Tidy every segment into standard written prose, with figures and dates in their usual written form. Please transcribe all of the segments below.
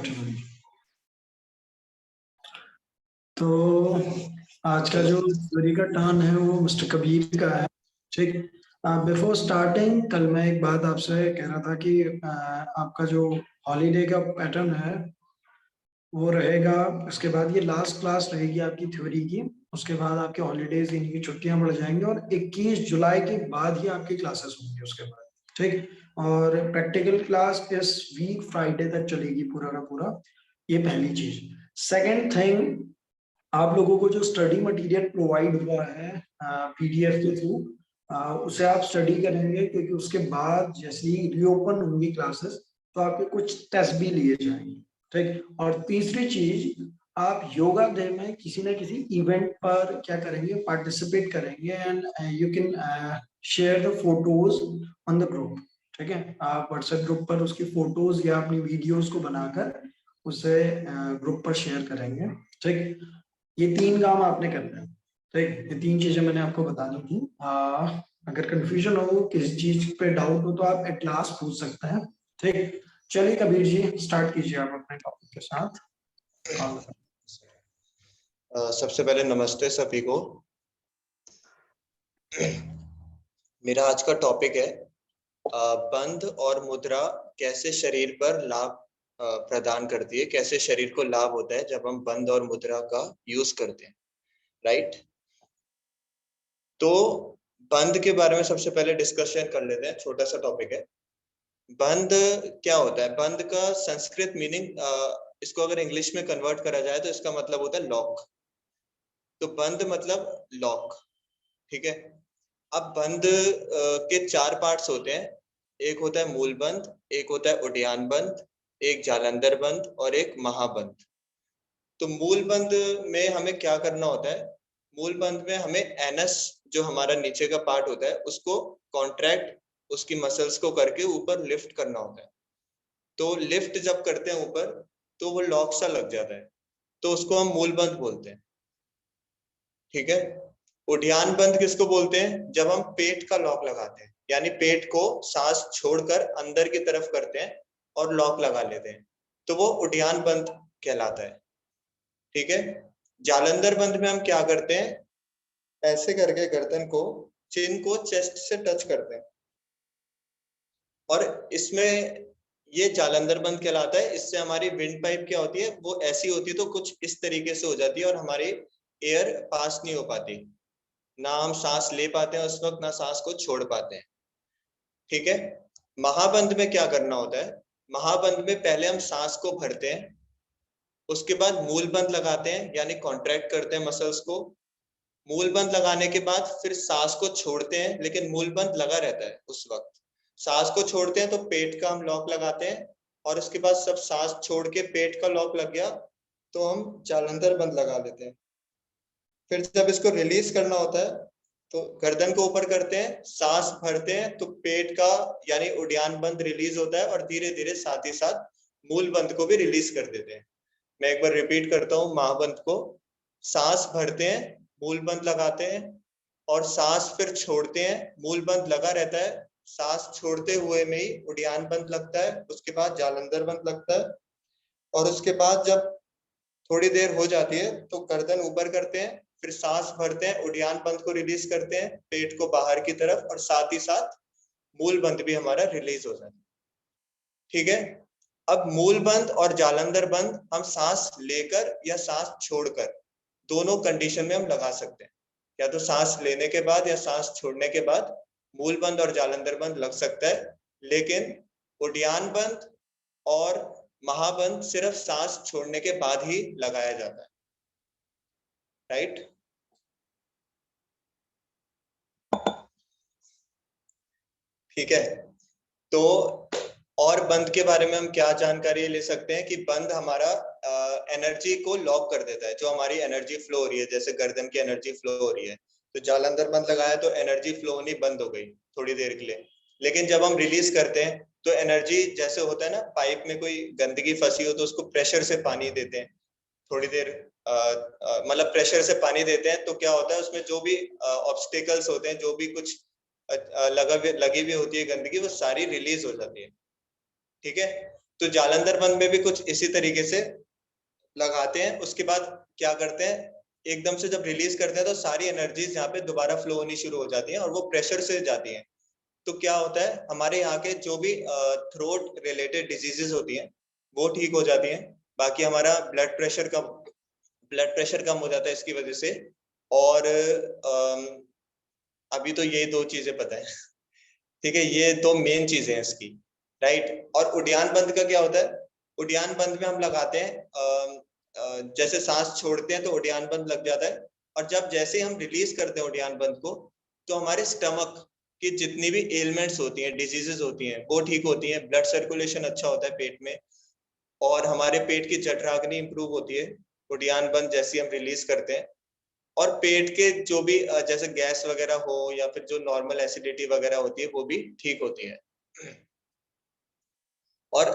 Theory. तो आज का जो थ्योरी का टर्न है वो मिस्टर कबीर का है। ठीक। बिफोर स्टार्टिंग कल मैं एक बात आपसे कह रहा था कि आपका जो हॉलीडे का पैटर्न है वो रहेगा। उसके बाद ये लास्ट क्लास रहेगी आपकी थ्योरी की। उसके बाद आपके हॉलीडेज यानी कि छुट्टियां बढ़ जाएंगी और 21 जुलाई के बाद ही आपकी क्लासेस होंगी उसके बाद। ठीक। और प्रैक्टिकल क्लास इस वीक फ्राइडे तक चलेगी पूरा का पूरा। ये पहली चीज। सेकेंड थिंग, आप लोगों को जो स्टडी मटेरियल प्रोवाइड हुआ है पीडीएफ के थ्रू, उसे आप स्टडी करेंगे क्योंकि उसके बाद जैसे ही रीओपन होंगी क्लासेस तो आपके कुछ टेस्ट भी लिए जाएंगे। ठीक। और तीसरी चीज, आप योगा डे में किसी न किसी इवेंट पर क्या करेंगे, पार्टिसिपेट करेंगे and you can share the photos on the group. ठीक है, आप व्हाट्सएप ग्रुप पर उसकी फोटोज या अपनी वीडियोस को बनाकर उसे ग्रुप पर शेयर करेंगे। ठीक। ये 3 काम आपने करना है। ठीक। ये 3 चीजें मैंने आपको बतानी थी। अगर कंफ्यूजन हो, किसी चीज पे डाउट हो तो आप एट लास्ट पूछ सकते हैं। ठीक। चलिए कबीर जी, स्टार्ट कीजिए आप अपने टॉपिक के साथ। सबसे पहले नमस्ते सभी को। मेरा आज का टॉपिक है बंध और मुद्रा कैसे शरीर पर लाभ प्रदान करती है, कैसे शरीर को लाभ होता है जब हम बंध और मुद्रा का यूज करते हैं। राइट। तो बंध के बारे में सबसे पहले डिस्कशन कर लेते हैं। छोटा सा टॉपिक है। बंध क्या होता है? बंध का संस्कृत मीनिंग, इसको अगर इंग्लिश में कन्वर्ट करा जाए तो इसका मतलब होता है लॉक। तो बंध मतलब लॉक। ठीक है। अब बंध के 4 पार्ट्स होते हैं। एक होता है मूल बंध, एक होता है उड्डयन बंध, एक जालंधर बंध और एक महाबंध। तो मूल बंध में हमें क्या करना होता है? मूल बंध में हमें एनस, जो हमारा नीचे का पार्ट होता है, उसको कॉन्ट्रैक्ट, उसकी मसल्स को करके ऊपर लिफ्ट करना होता है। तो लिफ्ट जब करते हैं ऊपर तो वो लॉक सा लग जाता है, तो उसको हम मूल बंध बोलते हैं। ठीक है। उड्डयन बंध किसको बोलते हैं? जब हम पेट का लॉक लगाते हैं, यानी पेट को सांस छोड़कर अंदर की तरफ करते हैं और लॉक लगा लेते हैं, तो वो उड्डयन बंध कहलाता है। ठीक है। जालंधर बंध में हम क्या करते हैं? ऐसे करके गर्दन को, चिन को चेस्ट से टच करते हैं और इसमें ये जालंधर बंध कहलाता है। इससे हमारी विंड पाइप क्या होती है, वो ऐसी होती है तो कुछ इस तरीके से हो जाती है और हमारी एयर पास नहीं हो पाती, ना हम सांस ले पाते हैं उस वक्त, ना सांस को छोड़ पाते हैं। ठीक है। महाबंध में क्या करना होता है? महाबंध में पहले हम सांस को भरते हैं, उसके बाद मूल बंध लगाते हैं, यानी कॉन्ट्रैक्ट करते हैं मसल्स को। मूल बंध लगाने के बाद फिर सांस को छोड़ते हैं, लेकिन मूल बंध लगा रहता है उस वक्त। सांस को छोड़ते हैं तो पेट का हम लॉक लगाते हैं और उसके बाद सब सांस छोड़ के पेट का लॉक लग गया तो हम जालंधर बंध लगा लेते हैं। फिर जब इसको रिलीज करना होता है तो गर्दन को ऊपर करते हैं, सांस भरते हैं तो पेट का यानी उड्डयन बंध रिलीज होता है और धीरे धीरे साथ ही साथ मूल बंध को भी रिलीज कर देते हैं। मैं एक बार रिपीट करता हूँ महाबंध को। सांस भरते हैं, मूल बंध लगाते हैं और सांस फिर छोड़ते हैं, मूल बंध लगा रहता है। सांस छोड़ते हुए में ही उड्डयन बंध लगता है, उसके बाद जालंधर बंध लगता है और उसके बाद जब थोड़ी देर हो जाती है तो गर्दन ऊपर करते हैं, फिर सांस भरते हैं, उड्डयन बंध को रिलीज करते हैं पेट को बाहर की तरफ और साथ ही साथ मूल बंध भी हमारा रिलीज हो जाता है। ठीक है। अब मूल बंध और जालंधर बंध हम सांस लेकर या सांस छोड़कर दोनों कंडीशन में हम लगा सकते हैं। या तो सांस लेने के बाद या सांस छोड़ने के बाद मूल बंध और जालंधर बंध लग सकता है, लेकिन उड्डयन बंध और महाबंध सिर्फ सांस छोड़ने के बाद ही लगाया जाता है। राइट। ठीक है। तो और बंध के बारे में हम क्या जानकारी ले सकते हैं कि बंध हमारा एनर्जी को लॉक कर देता है। जो हमारी एनर्जी फ्लो हो रही है, जैसे गर्दन की एनर्जी फ्लो हो रही है, तो जालंधर बंध लगाया तो एनर्जी फ्लो होनी बंद हो गई थोड़ी देर के लिए। लेकिन जब हम रिलीज करते हैं तो एनर्जी, जैसे होता है ना पाइप में कोई गंदगी फंसी हो तो उसको प्रेशर से पानी देते हैं थोड़ी देर, मतलब प्रेशर से पानी देते हैं तो क्या होता है उसमें जो भी ऑब्स्टिकल्स होते हैं, जो भी कुछ लगी हुई होती है गंदगी, वो सारी रिलीज हो जाती है। ठीक है। तो जालंधर बंद में भी कुछ इसी तरीके से लगाते हैं। उसके बाद क्या करते हैं, एकदम से जब रिलीज करते हैं तो सारी एनर्जीज यहाँ पे दोबारा फ्लो होनी शुरू हो जाती हैं और वो प्रेशर से जाती हैं। तो क्या होता है, हमारे यहाँ के जो भी थ्रोट रिलेटेड डिजीजेस होती हैं वो ठीक हो जाती हैं। बाकी हमारा ब्लड प्रेशर कम हो जाता है इसकी वजह से। और अभी तो ये दो चीजें पता है ठीक है, ये दो मेन चीजें हैं इसकी, राइट। और उद्यान बंद का क्या होता है, उद्यान बंद में हम लगाते हैं जैसे सांस छोड़ते हैं तो उद्यान बंद लग जाता है, और जब जैसे हम रिलीज करते हैं उद्यान बंद को तो हमारे स्टमक की जितनी भी एलिमेंट्स होती हैं, डिजीजेस होती हैं, वो ठीक होती हैं, ब्लड सर्कुलेशन अच्छा होता है पेट में, और हमारे पेट की जठराग्नि इंप्रूव होती है उद्यान बंद जैसे हम रिलीज करते हैं। और पेट के जो भी जैसे गैस वगैरह हो या फिर जो नॉर्मल एसिडिटी वगैरह होती है वो भी ठीक होती है। और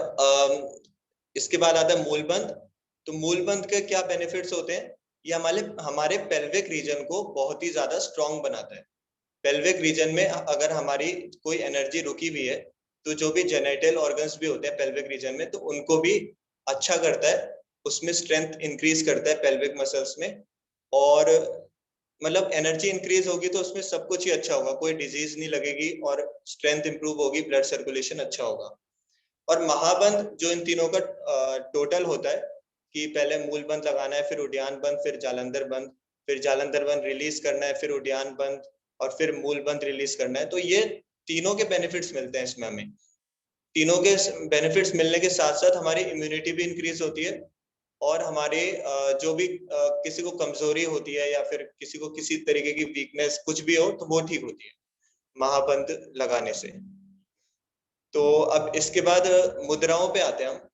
इसके बाद आता है मूलबंद। तो मूलबंद के क्या बेनिफिट्स होते हैं, ये हमारे पेल्विक रीजन को बहुत ही ज्यादा स्ट्रांग बनाता है। पेल्विक रीजन में अगर हमारी कोई एनर्जी रुकी हुई है तो जो भी जेनिटल ऑर्गन्स भी होते हैं पेल्विक रीजन में, तो उनको भी अच्छा करता है, उसमें स्ट्रेंथ इंक्रीज करता है पेल्विक मसल्स में। और मतलब एनर्जी इंक्रीज होगी तो उसमें सब कुछ ही अच्छा होगा, कोई डिजीज नहीं लगेगी और स्ट्रेंथ इंप्रूव होगी, ब्लड सर्कुलेशन अच्छा होगा। और महाबंद जो इन तीनों का टोटल होता है कि पहले मूल बंद लगाना है, फिर उद्यान बंद, फिर जालंधर बंद, फिर जालंधर बंद रिलीज करना है, फिर उद्यान बंद, और फिर मूल बंद रिलीज करना है। तो ये तीनों के बेनिफिट्स मिलते हैं इसमें हमें। तीनों के बेनिफिट्स मिलने के साथ साथ हमारी इम्यूनिटी भी इंक्रीज होती है, और हमारे जो भी किसी को कमजोरी होती है या फिर किसी को किसी तरीके की वीकनेस कुछ भी हो तो वो ठीक होती है महाबंद लगाने से। तो अब इसके बाद मुद्राओं पे आते हैं हम।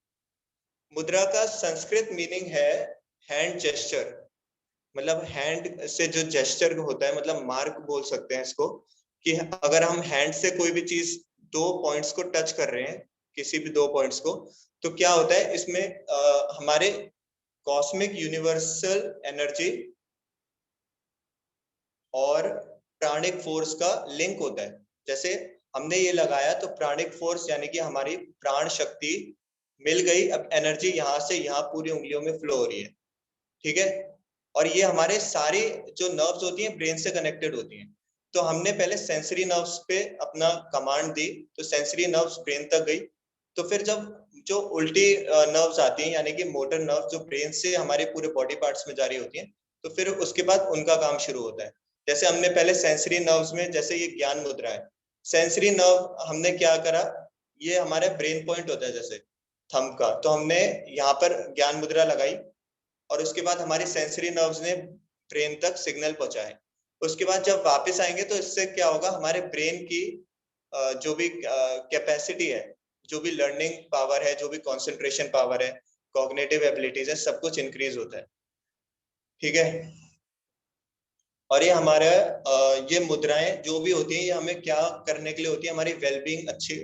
मुद्रा का संस्कृत मीनिंग है हैंड जेस्चर, मतलब हैंड से जो जेस्चर होता है, मतलब मार्क बोल सकते हैं इसको, कि अगर हम हैंड से कोई भी चीज दो पॉइंट्स को टच कर रहे हैं, किसी भी दो पॉइंट्स को, तो क्या होता है इसमें हमारे कॉस्मिक यूनिवर्सल एनर्जी और प्राणिक फोर्स का लिंक होता है। जैसे हमने ये लगाया तो प्राणिक फोर्स यानी कि हमारी प्राण शक्ति मिल गई, अब एनर्जी यहाँ से यहाँ पूरी उंगलियों में फ्लो हो रही है, ठीक है। और ये हमारे सारी जो नर्व्स होती हैं ब्रेन से कनेक्टेड होती हैं। तो हमने पहले सेंसरी नर्व्स पे अपना कमांड दी, तो सेंसरी नर्व्स ब्रेन तक गई। तो फिर जब जो उल्टी नर्व्स आती हैं यानी कि मोटर नर्व जो ब्रेन से हमारे पूरे बॉडी पार्ट्स में जारी होती हैं, तो फिर उसके बाद उनका काम शुरू होता है। जैसे हमने पहले सेंसरी नर्व्स में, जैसे ये ज्ञान मुद्रा है, सेंसरी नर्व हमने क्या करा, ये हमारे ब्रेन पॉइंट होता है जैसे थंब का, तो हमने यहाँ पर ज्ञान मुद्रा लगाई, और उसके बाद हमारी सेंसरी नर्व्स ने ब्रेन तक सिग्नल पहुंचाए। उसके बाद जब वापस आएंगे तो इससे क्या होगा, हमारे ब्रेन की जो भी कैपेसिटी है, जो भी लर्निंग पावर है, जो भी कंसंट्रेशन पावर है, कॉग्निटिव एबिलिटीज है, सब कुछ इंक्रीज होता है, ठीक है। और ये हमारा ये मुद्राएं जो भी होती हैं ये हमें क्या करने के लिए होती है, हमारी वेलबींग अच्छी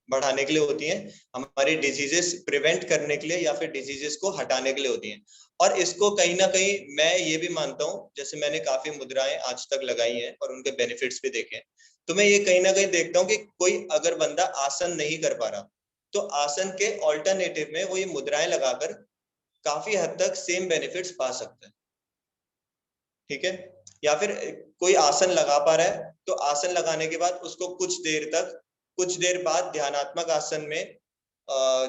बढ़ाने के लिए होती हैं, हमारी डिजीजेस प्रिवेंट करने के लिए या फिर डिजीजेस को हटाने के लिए होती हैं। और इसको कहीं ना कहीं मैं ये भी मानता हूँ, जैसे मैंने काफी मुद्राएं आज तक लगाई हैं और उनके बेनिफिट्स भी देखे हैं, तो मैं ये कहीं ना कहीं देखता हूँ कि कोई अगर बंदा आसन नहीं कर पा रहा तो आसन के ऑल्टरनेटिव में वो ये मुद्राएं लगाकर काफी हद तक सेम बेनिफिट्स पा सकता है, ठीक है। या फिर कोई आसन लगा पा रहा है तो आसन लगाने के बाद उसको कुछ देर बाद ध्यानात्मक आसन में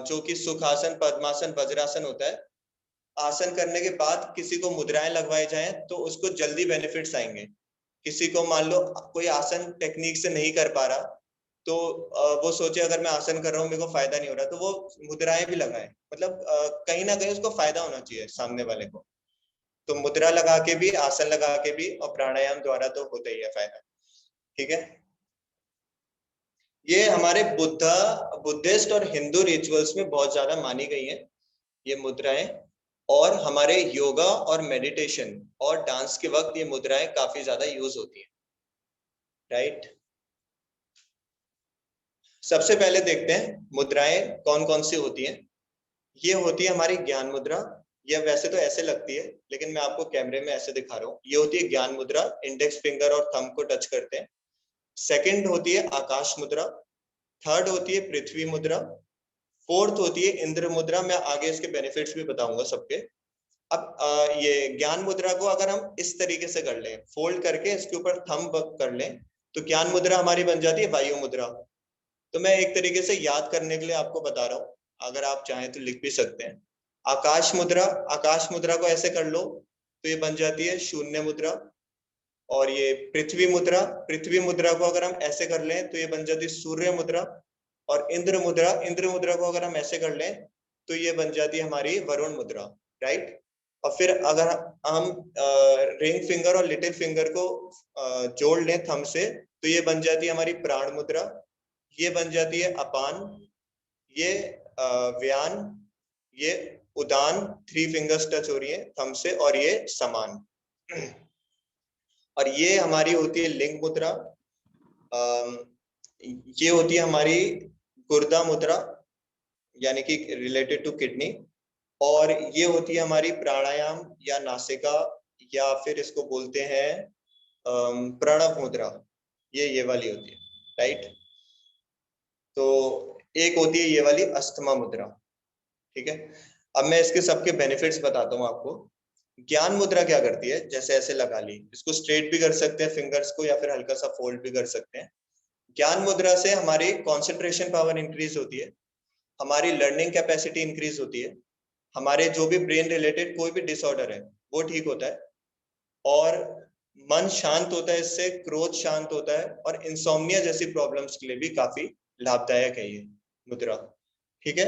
जो कि सुखासन, पद्मासन, वज्रासन होता है, आसन करने के बाद किसी को मुद्राएं लगवाए जाएं तो उसको जल्दी बेनिफिट्स आएंगे। किसी को मान लो कोई आसन टेक्निक से नहीं कर पा रहा तो वो सोचे अगर मैं आसन कर रहा हूँ मेरे को फायदा नहीं हो रहा, तो वो मुद्राएं भी लगाए, मतलब कहीं ना कहीं उसको फायदा होना चाहिए सामने वाले को। तो मुद्रा लगा के भी, आसन लगा के भी, और प्राणायाम द्वारा तो होता ही है फायदा, ठीक है। ये हमारे बुद्धिस्ट और हिंदू रिचुअल्स में बहुत ज्यादा मानी गई है ये मुद्राएं, और हमारे योगा और मेडिटेशन और डांस के वक्त ये मुद्राएं काफी ज्यादा यूज होती हैं, राइट। सबसे पहले देखते हैं मुद्राएं कौन कौन सी होती हैं। ये होती है हमारी ज्ञान मुद्रा, ये वैसे तो ऐसे लगती है लेकिन मैं आपको कैमरे में ऐसे दिखा रहा हूँ। ये होती है ज्ञान मुद्रा, इंडेक्स फिंगर और थंब को टच करते हैं। सेकंड होती है आकाश मुद्रा, थर्ड होती है पृथ्वी मुद्रा, फोर्थ होती है इंद्र मुद्रा। मैं आगे इसके बेनिफिट्स भी बताऊंगा सबके। अब ये ज्ञान मुद्रा को अगर हम इस तरीके से कर लें, फोल्ड करके इसके ऊपर थंब कर लें, तो ज्ञान मुद्रा हमारी बन जाती है वायु मुद्रा। तो मैं एक तरीके से याद करने के लिए आपको बता रहा हूँ, अगर आप चाहें तो लिख भी सकते हैं। आकाश मुद्रा, आकाश मुद्रा को ऐसे कर लो तो ये बन जाती है शून्य मुद्रा। और ये पृथ्वी मुद्रा, पृथ्वी मुद्रा को अगर हम ऐसे कर लें तो ये बन जाती है सूर्य मुद्रा। और इंद्र मुद्रा, इंद्र मुद्रा को अगर हम ऐसे कर लें तो ये बन जाती है हमारी वरुण मुद्रा, राइट। और फिर अगर हम रिंग फिंगर और लिटिल फिंगर को जोड़ लें थंब से, तो ये बन जाती है हमारी प्राण मुद्रा। ये बन जाती है अपान, ये व्यान, ये उदान, 3 फिंगर्स टच हो रही है थंब से, और ये समान। और ये हमारी होती है लिंग मुद्रा। ये होती है हमारी गुर्दा मुद्रा, यानी कि रिलेटेड टू किडनी। और ये होती है हमारी प्राणायाम या नासिका, या फिर इसको बोलते हैं प्रणव मुद्रा। ये वाली होती है, राइट। तो एक होती है ये वाली अस्थमा मुद्रा, ठीक है। अब मैं इसके सबके बेनिफिट्स बताता हूँ आपको। ज्ञान मुद्रा क्या करती है, जैसे ऐसे लगा ली, इसको स्ट्रेट भी कर सकते हैं फिंगर्स को, या फिर हल्का सा फोल्ड भी कर सकते हैं। ज्ञान मुद्रा से हमारी कंसंट्रेशन पावर इंक्रीज होती है, हमारी लर्निंग कैपेसिटी इंक्रीज होती है, हमारे जो भी ब्रेन रिलेटेड कोई भी डिसऑर्डर है वो ठीक होता है, और मन शांत होता है इससे, क्रोध शांत होता है, और इंसोम्निया जैसी प्रॉब्लम्स के लिए भी काफी लाभदायक है ये मुद्रा, ठीक है।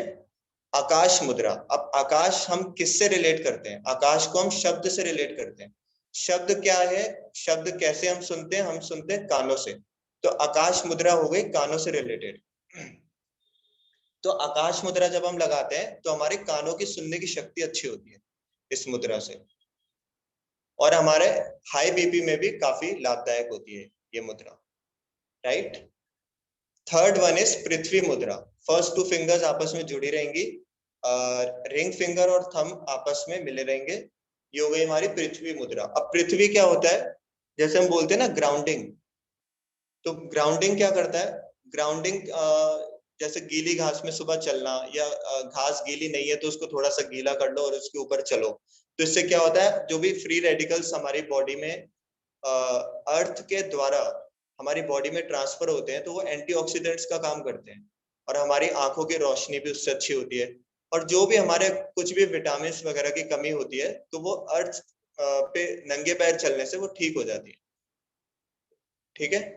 आकाश मुद्रा, अब आकाश हम किससे रिलेट करते हैं? आकाश को हम शब्द से रिलेट करते हैं। शब्द क्या है, शब्द कैसे हम सुनते हैं? हम सुनते हैं कानों से। तो आकाश मुद्रा हो गई कानों से रिलेटेड। तो आकाश मुद्रा जब हम लगाते हैं तो हमारे कानों की सुनने की शक्ति अच्छी होती है इस मुद्रा से, और हमारे हाई बीपी में भी काफी लाभदायक होती है ये मुद्रा, राइट। थर्ड वन इज पृथ्वी मुद्रा। फर्स्ट 2 फिंगर्स आपस में जुड़ी रहेंगी, रिंग फिंगर और थंब आपस में मिले रहेंगे। ये हो गई हमारी पृथ्वी मुद्रा। अब पृथ्वी क्या होता है, जैसे हम बोलते हैं ना ग्राउंडिंग, तो ग्राउंडिंग क्या करता है? ग्राउंडिंग जैसे गीली घास में सुबह चलना, या घास गीली नहीं है तो उसको थोड़ा सा गीला कर लो और उसके ऊपर चलो, तो इससे क्या होता है, जो भी फ्री रेडिकल्स हमारी बॉडी में अर्थ के द्वारा हमारी बॉडी में ट्रांसफर होते हैं, तो वो एंटीऑक्सीडेंट्स का काम करते हैं, और हमारी आंखों की रोशनी भी उससे अच्छी होती है। और जो भी हमारे कुछ भी विटामिन वगैरह की कमी होती है, तो वो अर्थ पे नंगे पैर चलने से वो ठीक हो जाती है, ठीक है।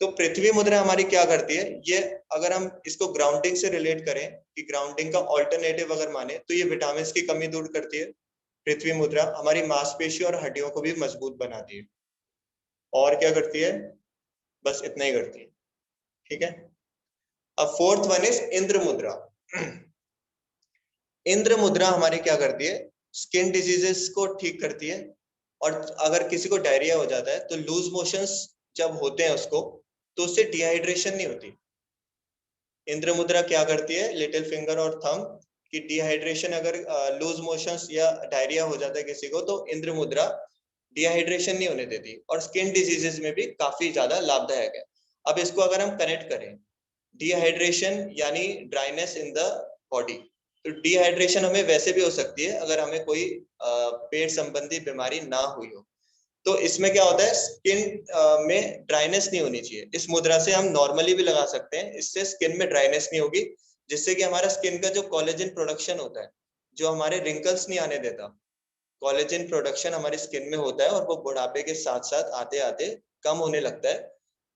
तो पृथ्वी मुद्रा हमारी क्या करती है, ये अगर हम इसको ग्राउंडिंग से रिलेट करें, कि ग्राउंडिंग का ऑल्टरनेटिव अगर माने, तो ये विटामिन की कमी दूर करती है। पृथ्वी मुद्रा हमारी मांसपेशी और हड्डियों को भी मजबूत बनाती है। और क्या करती है? बस इतना ही करती है, ठीक है। अब फोर्थ वन इज इंद्र मुद्रा। इंद्र मुद्रा हमारी क्या करती है, स्किन डिजीजेस को ठीक करती है। और अगर किसी को डायरिया हो जाता है तो लूज मोशंस जब होते हैं उसको, तो उससे डिहाइड्रेशन नहीं होती। इंद्र मुद्रा क्या करती है, लिटिल फिंगर और थंब की डिहाइड्रेशन, अगर लूज मोशंस या डायरिया हो जाता है किसी को, तो इंद्र मुद्रा डिहाइड्रेशन नहीं होने देती, और स्किन डिजीजेस में भी काफी ज्यादा लाभदायक है। अब इसको अगर हम कनेक्ट करें, डिहाइड्रेशन यानी ड्राइनेस इन द बॉडी, तो डिहाइड्रेशन हमें वैसे भी हो सकती है अगर हमें कोई पेट संबंधी बीमारी ना हुई हो। तो इसमें क्या होता है, स्किन में ड्राइनेस नहीं होनी चाहिए। इस मुद्रा से हम नॉर्मली भी लगा सकते हैं, इससे स्किन में ड्राइनेस नहीं होगी, जिससे कि हमारा स्किन का जो कोलेजन प्रोडक्शन होता है, जो हमारे रिंकल्स नहीं आने देता, कोलेजन प्रोडक्शन हमारी स्किन में होता है, और वो बुढ़ापे के साथ साथ आते आते कम होने लगता है,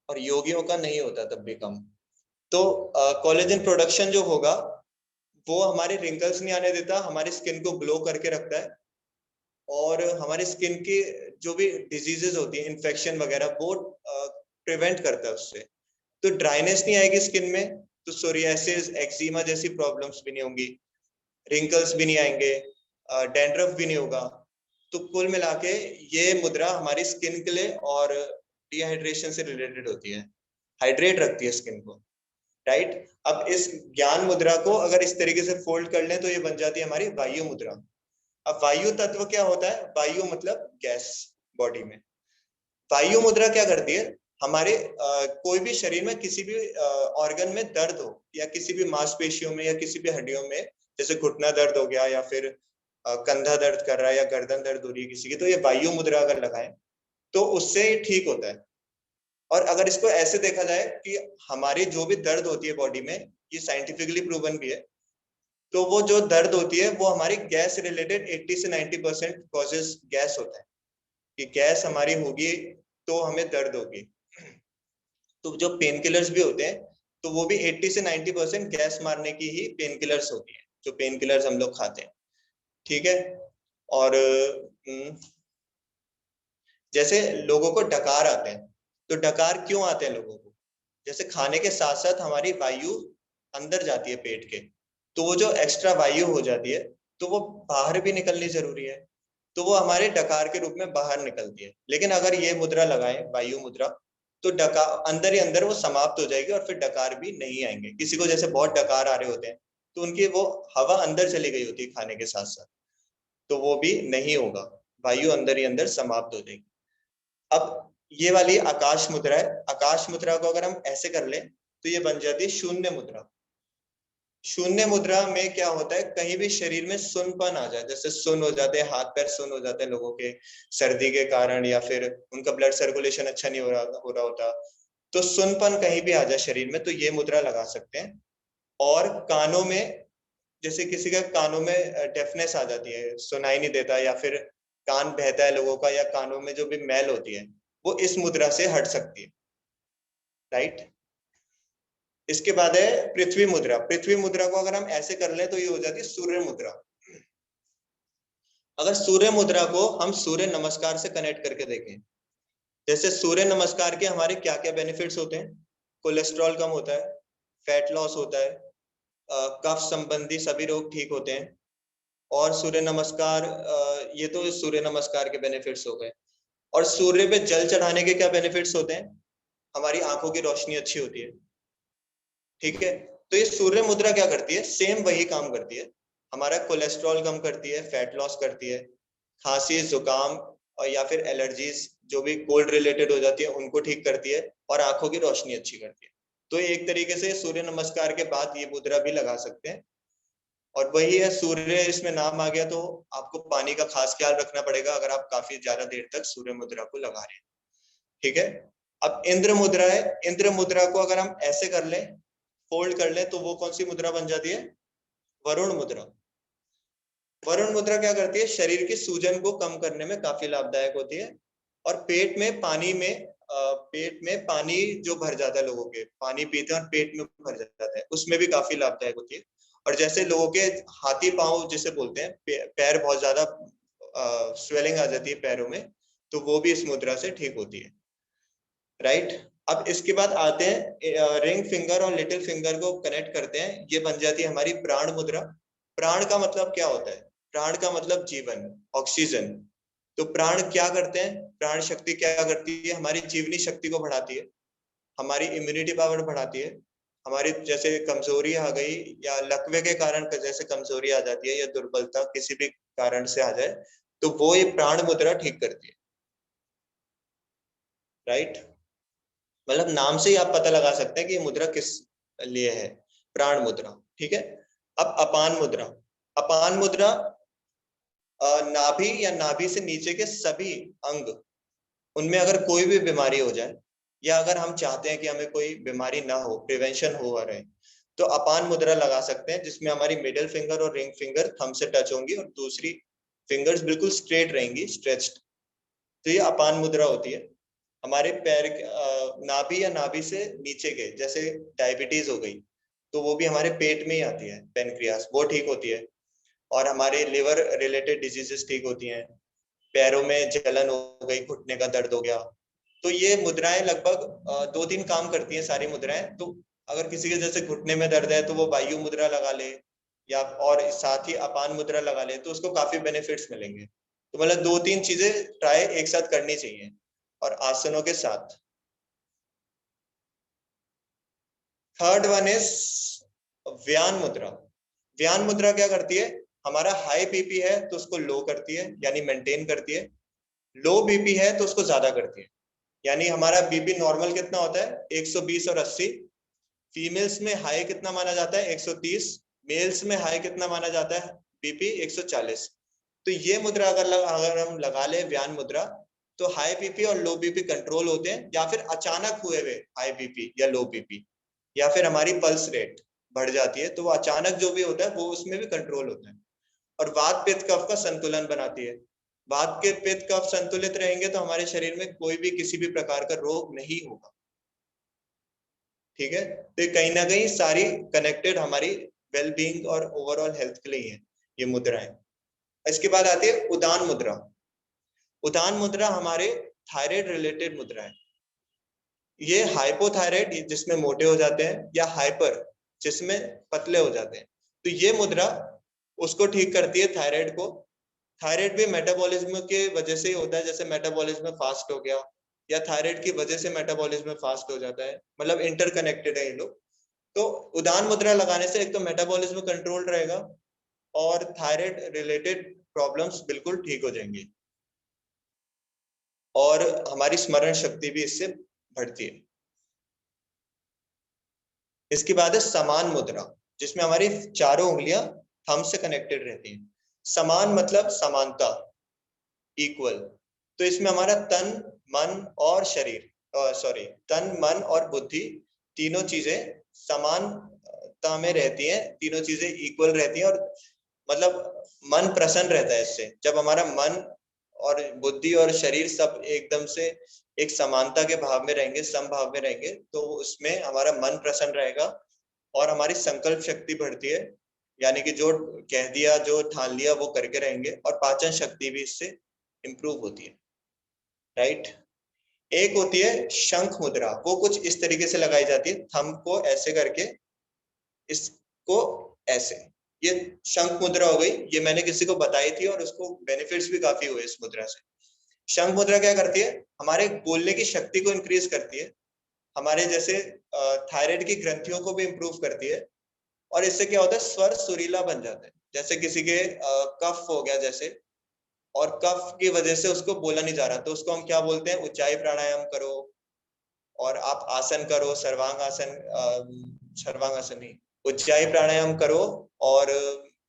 और योगियों का नहीं होता तब भी कम। तो कोलेजन प्रोडक्शन जो होगा वो हमारे रिंकल्स नहीं आने देता, हमारी स्किन को ग्लो करके रखता है, और हमारी स्किन की जो भी डिजीजेस होती है, इन्फेक्शन वगैरह, वो प्रिवेंट करता है उससे। तो ड्राइनेस नहीं आएगी स्किन में, तो सोरियासिस, एक्जिमा जैसी प्रॉब्लम्स भी नहीं होंगी, रिंकल्स भी नहीं आएंगे, डैंड्रफ भी नहीं होगा। तो कुल मिला के ये मुद्रा हमारी स्किन के लिए और डिहाइड्रेशन से रिलेटेड होती है, हाइड्रेट रखती है स्किन को, राइट। अब इस ज्ञान मुद्रा को अगर इस तरीके से फोल्ड कर लें तो ये बन जाती है हमारी वायु मुद्रा। अब वायु तत्व क्या होता है? वायु मतलब गैस बॉडी में। वायु मुद्रा क्या करती है, हमारे कोई भी शरीर में किसी भी ऑर्गन में दर्द हो या किसी भी मांसपेशियों में या किसी भी हड्डियों में, जैसे घुटना दर्द हो गया या फिर कंधा दर्द कर रहा है या गर्दन दर्द हो रही है किसी की, तो ये वायु मुद्रा अगर लगाएं तो उससे ठीक होता है। और अगर इसको ऐसे देखा जाए कि हमारी जो भी दर्द होती है बॉडी में, ये साइंटिफिकली प्रूवन भी है, तो वो जो दर्द होती है वो हमारी गैस रिलेटेड 80 से 90% कॉजेस गैस होता है, कि गैस हमारी होगी तो हमें दर्द होगी। तो जो पेन किलर्स भी होते हैं तो वो भी 80 से 90% गैस मारने की ही पेन किलर्स होती है, जो पेन किलर्स हम लोग खाते हैं, ठीक है। और जैसे लोगों को डकार आते हैं, तो डकार क्यों आते हैं लोगों को? जैसे खाने के साथ साथ हमारी वायु अंदर जाती है पेट के, तो वो जो एक्स्ट्रा वायु हो जाती है तो वो बाहर भी निकलनी जरूरी है, तो वो हमारे डकार के रूप में बाहर निकलती है। लेकिन अगर ये मुद्रा लगाएं, वायु मुद्रा, तो डकार अंदर ही अंदर वो समाप्त हो जाएगी और फिर डकार भी नहीं आएंगे। किसी को जैसे बहुत डकार आ रहे होते हैं तो उनकी वो हवा अंदर चली गई होती है खाने के साथ साथ, तो वो भी नहीं होगा, वायु अंदर ही अंदर समाप्त हो जाएगी। अब ये वाली आकाश मुद्रा है। आकाश मुद्रा को अगर हम ऐसे कर लें तो ये बन जाती है शून्य मुद्रा। शून्य मुद्रा में क्या होता है, कहीं भी शरीर में सुनपन आ जाए, जैसे सुन हो जाते हैं, हाथ पैर सुन हो जाते हैं लोगों के सर्दी के कारण, या फिर उनका ब्लड सर्कुलेशन अच्छा नहीं हो रहा होता, तो सुनपन कहीं भी आ जाए शरीर में तो ये मुद्रा लगा सकते हैं। और कानों में, जैसे किसी का कानों में डेफनेस आ जाती है, सुनाई नहीं देता, या फिर कान बहता है लोगों का, या कानों में जो भी मैल होती है वो इस मुद्रा से हट सकती है, राइट। इसके बाद है पृथ्वी मुद्रा। पृथ्वी मुद्रा को अगर हम ऐसे कर लें तो ये हो जाती है सूर्य मुद्रा। अगर सूर्य मुद्रा को हम सूर्य नमस्कार से कनेक्ट करके देखें, जैसे सूर्य नमस्कार के हमारे क्या क्या बेनिफिट्स होते हैं, कोलेस्ट्रॉल कम होता है, फैट लॉस होता है, कफ संबंधी सभी रोग ठीक होते हैं। और सूर्य नमस्कार, ये तो सूर्य नमस्कार के बेनिफिट्स हो गए। और सूर्य पे जल चढ़ाने के क्या बेनिफिट्स होते हैं, हमारी आंखों की रोशनी अच्छी होती है, ठीक है। तो ये सूर्य मुद्रा क्या करती है, सेम वही काम करती है, हमारा कोलेस्ट्रॉल कम करती है, फैट लॉस करती है, खांसी जुकाम और या फिर एलर्जीज जो भी कोल्ड रिलेटेड हो जाती है उनको ठीक करती है, और आंखों की रोशनी अच्छी करती है। तो एक तरीके से सूर्य नमस्कार के बाद ये मुद्रा भी लगा सकते हैं। और वही है, सूर्य इसमें नाम आ गया तो आपको पानी का खास ख्याल रखना पड़ेगा अगर आप काफी ज्यादा देर तक सूर्य मुद्रा को लगा रहे हैं, ठीक है। अब इंद्र मुद्रा है। इंद्र मुद्रा को अगर हम ऐसे कर लें, फोल्ड कर लें, तो वो कौन सी मुद्रा बन जाती है, वरुण मुद्रा। वरुण मुद्रा क्या करती है, शरीर की सूजन को कम करने में काफी लाभदायक होती है। और पेट में पानी जो भर जाता है, लोगों के पानी पीते हैं और पेट में भर जाता है, उसमें भी काफी लाभदायक होती है। और जैसे लोगों के हाथी पांव जिसे बोलते हैं, पैर बहुत ज्यादा स्वेलिंग आ जाती है पैरों में, तो वो भी इस मुद्रा से ठीक होती है, राइट। अब इसके बाद आते हैं रिंग फिंगर और लिटिल फिंगर को कनेक्ट करते हैं, ये बन जाती है हमारी प्राण मुद्रा। प्राण का मतलब क्या होता है, प्राण का मतलब जीवन, ऑक्सीजन। तो प्राण क्या करते हैं, प्राण शक्ति क्या करती है, हमारी जीवनी शक्ति को बढ़ाती है, हमारी इम्यूनिटी पावर बढ़ाती है। हमारी जैसे कमजोरी आ गई या लकवे के कारण जैसे कमजोरी आ जाती है या दुर्बलता किसी भी कारण से आ जाए, तो वो ये प्राण मुद्रा ठीक करती है, राइट। मतलब नाम से ही आप पता लगा सकते हैं कि ये मुद्रा किस लिए है, प्राण मुद्रा, ठीक है। अब अपान मुद्रा। अपान मुद्रा नाभि या नाभि से नीचे के सभी अंग, उनमें अगर कोई भी बीमारी हो जाए, या अगर हम चाहते हैं कि हमें कोई बीमारी ना हो, प्रिवेंशन हो रहे, तो अपान मुद्रा लगा सकते हैं, जिसमें हमारी मिडिल फिंगर और रिंग फिंगर थंब से टच होंगी और दूसरी फिंगर्स बिल्कुल स्ट्रेट रहेंगी, स्ट्रेच्ड। तो ये अपान मुद्रा होती है। हमारे पैर नाभि या नाभि से नीचे के, जैसे डायबिटीज हो गई तो वो भी हमारे पेट में ही आती है, पेनक्रियास, वो ठीक होती है। और हमारे लिवर रिलेटेड डिजीजेस ठीक होती हैं। पैरों में जलन हो गई, घुटने का दर्द हो गया, तो ये मुद्राएं लगभग 2-3 काम करती हैं सारी मुद्राएं। तो अगर किसी के जैसे घुटने में दर्द है तो वो वायु मुद्रा लगा ले, या और साथ ही अपान मुद्रा लगा ले, तो उसको काफी बेनिफिट्स मिलेंगे। तो मतलब 2-3 चीजें ट्राई एक साथ करनी चाहिए, और आसनों के साथ। थर्ड वन इज व्यान मुद्रा। व्यान मुद्रा क्या करती है, हमारा हाई बीपी है तो उसको लो करती है, यानी मेंटेन करती है। लो बीपी है तो उसको ज्यादा करती है। यानी हमारा बीपी नॉर्मल कितना होता है 120 और 80। फीमेल्स में हाई कितना माना जाता है 130। मेल्स में हाई कितना माना जाता है बीपी 140। तो ये मुद्रा अगर हम लगा ले व्यान मुद्रा, तो हाई बीपी और लो बीपी कंट्रोल होते हैं, या फिर अचानक हुए हुए हाई बीपी या लो बीपी, या फिर हमारी पल्स रेट बढ़ जाती है, तो वो अचानक जो भी होता है वो उसमें भी कंट्रोल होता है। और वात पित्त कफ का संतुलन बनाती है। वात के पित्त कफ संतुलित रहेंगे तो हमारे शरीर में कोई भी किसी भी प्रकार का रोग नहीं होगा। ठीक है, तो कहीं ना कहीं सारी कनेक्टेड हमारी वेलबींग और ओवरऑल हेल्थ के लिए है ये मुद्राएं। इसके बाद आती है उदान मुद्रा। उदान मुद्रा हमारे थायराइड रिलेटेड मुद्रा है। ये हाइपोथायराइड जिसमें मोटे हो जाते हैं, या हाइपर जिसमें पतले हो जाते हैं, तो ये मुद्रा उसको ठीक करती है, थायराइड को। थायराइड भी मेटाबॉलिज्म के वजह से ही होता है, जैसे मेटाबॉलिज्म फास्ट हो गया, या थायराइड की वजह से मेटाबॉलिज्म फास्ट हो जाता है, मतलब इंटरकनेक्टेड है ये लोग। तो उदान मुद्रा लगाने से एक तो मेटाबॉलिज्म कंट्रोल रहेगा और थायराइड रिलेटेड प्रॉब्लम्स बिल्कुल ठीक हो जाएंगी, और हमारी स्मरण शक्ति भी इससे बढ़ती है। इसके बाद है समान मुद्रा, जिसमें हमारी चारों उंगलियां थंब से कनेक्टेड रहती हैं। समान मतलब समानता, इक्वल। तो इसमें हमारा तन मन और शरीर, सॉरी, तन मन और बुद्धि तीनों चीजें समानता में रहती हैं, तीनों चीजें इक्वल रहती हैं, और मतलब मन प्रसन्न रहता है इससे। जब हमारा मन और बुद्धि और शरीर सब एकदम से एक समानता के भाव में रहेंगे, समभाव में रहेंगे, तो उसमें हमारा मन प्रसन्न रहेगा और हमारी संकल्प शक्ति बढ़ती है, यानी कि जो कह दिया जो ठान लिया वो करके रहेंगे, और पाचन शक्ति भी इससे इंप्रूव होती है। राइट। एक होती है शंख मुद्रा, वो कुछ इस तरीके से लगाई जाती है, थंब को ऐसे करके, इसको ऐसे, ये शंख मुद्रा हो गई। ये मैंने किसी को बताई थी और उसको बेनिफिट्स भी काफी हुए इस मुद्रा से। शंख मुद्रा क्या करती है, हमारे बोलने की शक्ति को इंक्रीज करती है, हमारे जैसे थायराइड की ग्रंथियों को भी इंप्रूव करती है, और इससे क्या होता है स्वर सुरीला बन जाता है। जैसे किसी के कफ हो गया जैसे, और कफ की वजह से उसको बोला नहीं जा रहा, तो उसको हम क्या बोलते हैं, उज्जाई प्राणायाम करो, और आप आसन करो, सर्वांगासन, सर्वांगासन नहीं, उज्जाई प्राणायाम करो, और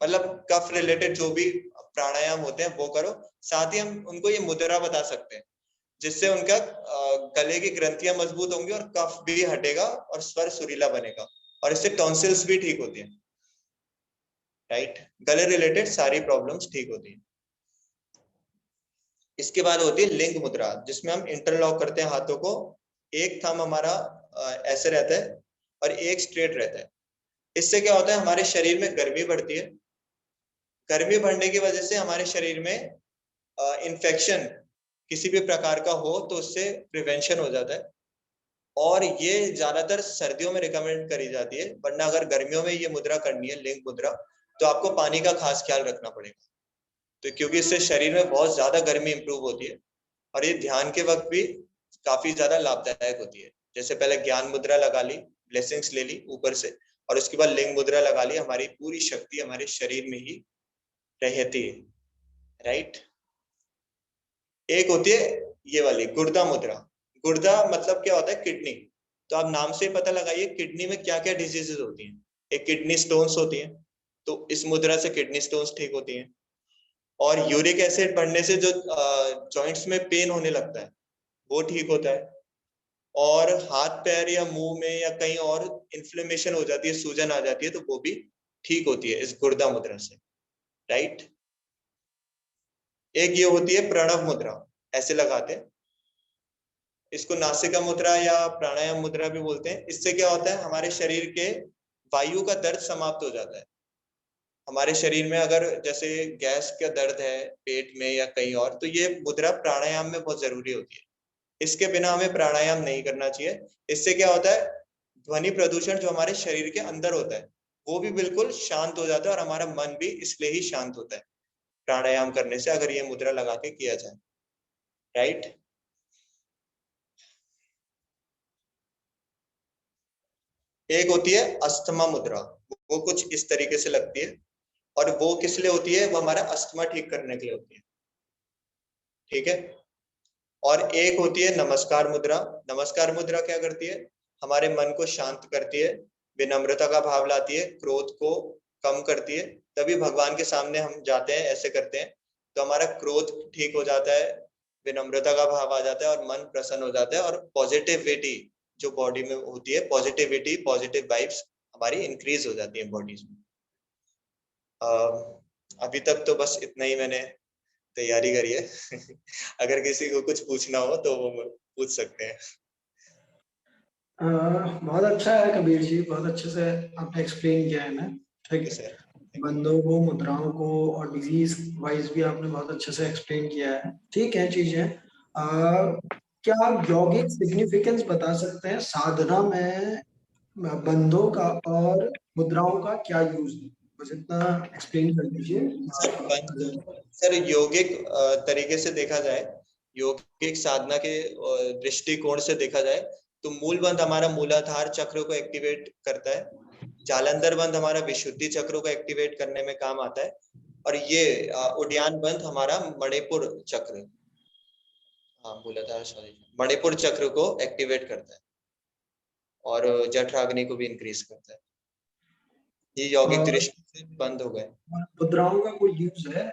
मतलब कफ रिलेटेड जो भी प्राणायाम होते हैं वो करो। साथ ही हम उनको ये मुद्रा बता सकते हैं, जिससे उनका गले की ग्रंथियां मजबूत होंगी और कफ भी हटेगा और स्वर सुरीला बनेगा, और इससे टॉन्सिल्स भी ठीक होती हैं। राइट, गले रिलेटेड सारी प्रॉब्लम्स ठीक होती हैं। इसके बाद होती है लिंग मुद्रा, जिसमें हम इंटरलॉक करते हैं हाथों को, एक थंब हमारा ऐसे रहता है और एक स्ट्रेट रहता है। इससे क्या होता है, हमारे शरीर में गर्मी बढ़ती है। गर्मी बढ़ने की वजह से हमारे शरीर में इन्फेक्शन किसी भी प्रकार का हो तो उससे प्रिवेंशन हो जाता है, और ये ज्यादातर सर्दियों में रिकमेंड करी जाती है, वरना अगर गर्मियों में ये मुद्रा करनी है लिंग मुद्रा, तो आपको पानी का खास ख्याल रखना पड़ेगा। तो क्योंकि इससे शरीर में बहुत ज्यादा गर्मी इंप्रूव होती है, और ये ध्यान के वक्त भी काफी ज्यादा लाभदायक होती है। जैसे पहले ज्ञान मुद्रा लगा ली, ब्लेसिंग्स ले ली ऊपर से, और उसके बाद लिंग मुद्रा लगा ली, हमारी पूरी शक्ति हमारे शरीर में ही रहती है। राइट। एक होती है ये वाली गुर्दा मुद्रा। गुर्दा मतलब क्या होता है, किडनी। तो आप नाम से पता लगाइए किडनी में क्या क्या डिजीजेस होती हैं। एक किडनी स्टोन्स होती हैं, तो इस मुद्रा से किडनी स्टोन्स ठीक होती हैं। और यूरिक एसिड बढ़ने से जो जॉइंट्स में पेन होने लगता है वो ठीक होता है। और हाथ पैर या मुंह में या कहीं और इन्फ्लेमेशन हो जाती है, सूजन आ जाती है, तो वो भी ठीक होती है इस गुर्दा मुद्रा से। राइट। एक ये होती है प्रणव मुद्रा, ऐसे लगाते हैं, इसको नासिका मुद्रा या प्राणायाम मुद्रा भी बोलते हैं। इससे क्या होता है, हमारे शरीर के वायु का दर्द समाप्त हो जाता है। हमारे शरीर में अगर जैसे गैस का दर्द है पेट में या कहीं और, तो ये मुद्रा प्राणायाम में बहुत जरूरी होती है। इसके बिना हमें प्राणायाम नहीं करना चाहिए। इससे क्या होता है, ध्वनि प्रदूषण जो हमारे शरीर के अंदर होता है वो भी बिल्कुल शांत हो जाता है, और हमारा मन भी इसलिए ही शांत होता है प्राणायाम करने से, अगर ये मुद्रा लगा के किया जाए। राइट। एक होती है अस्थमा मुद्रा, वो कुछ इस तरीके से लगती है, और वो किस लिए होती है, वो हमारा अस्थमा ठीक करने के लिए होती है। ठीक है। और एक होती है नमस्कार मुद्रा। नमस्कार मुद्रा क्या करती है? हमारे मन को शांत करती है, विनम्रता का भाव लाती है, क्रोध को कम करती है। तभी भगवान के सामने हम जाते हैं, ऐसे करते हैं तो हमारा क्रोध ठीक हो जाता है, विनम्रता का भाव आ जाता है और मन प्रसन्न हो जाता है, और पॉजिटिविटी जो बॉडी में होती है, पॉजिटिविटी, पॉजिटिव वाइब्स हमारी इंक्रीज हो जाती है बॉडीज में। अभी तक तो बस इतना ही मैंने तैयारी करी है। अगर किसी को कुछ पूछना हो तो वो पूछ सकते हैं। बहुत अच्छा है कबीर जी, बहुत अच्छे से आपने एक्सप्लेन किया है ना। ठीक है, सर बंदों को, मुद्राओं को और डिजीज वाइज भी आपने बहुत अच्छे से एक्सप्लेन किया है। ठीक है चीजें, क्या आप यौगिक सिग्निफिकेंस बता सकते हैं साधना में बंधों का और मुद्राओं का क्या यूज है? बस इतना एक्सप्लेन कर दीजिए। सर यौगिक तरीके से देखा जाए, यौगिक साधना के दृष्टिकोण से देखा जाए तो मूल बंध हमारा मूलाधार चक्र को एक्टिवेट करता है, जालंधर बंध हमारा विशुद्धि चक्र को एक्टिवेट करने में काम आता है, और ये उड्डयन बंध हमारा मणिपुर चक्र, हाँ मूलाधार सॉरी, मणिपुर चक्र को एक्टिवेट करता है और जठराग्नि को भी इंक्रीज करता है। ये यौगिक दृष्टि से बंद हो गए। मुद्राओं का कोई यूज है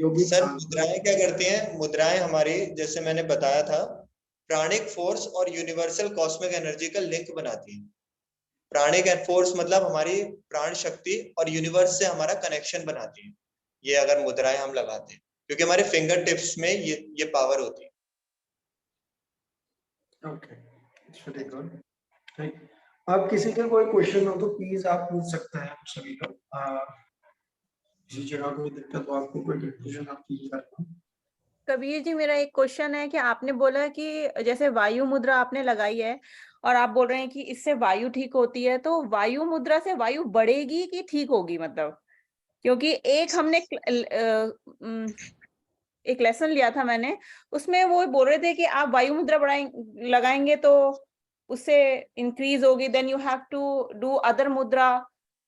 यौगिक सर साधना? मुद्राएं क्या करती हैं? मुद्राएं हमारी, जैसे मैंने बताया था, प्राणिक फोर्स और यूनिवर्सल कॉस्मिक एनर्जी का लिंक बनाती है। प्राणिक फोर्स मतलब हमारी प्राण शक्ति और यूनिवर्स से हमारा कनेक्शन बनाती है, ये अगर मुद्राएं हम लगाते हैं, क्योंकि हमारे फिंगर टिप्स में ये पावर होती है। Okay, it's very good. ठीक, आप किसी का कोई क्वेश्चन हो तो प्लीज आप पूछ सकते हैं, सभी लोग। किसी जगह कोई दिक्कत हो, आपको कोई कंफ्यूजन, आप प्लीज करना। कबीर जी, मेरा एक क्वेश्चन है कि आपने बोला कि जैसे वायु मुद्रा आपने लगाई है और आप बोल रहे हैं कि इससे वायु ठीक होती है, तो वायु मुद्रा से वायु बढ़ेगी कि ठीक होगी? मतलब क्योंकि एक हमने एक लेसन लिया था मैंने, उसमें वो बोल रहे थे कि आप वायु मुद्रा लगाएंगे तो उससे इंक्रीज होगी, then you have to do other mudra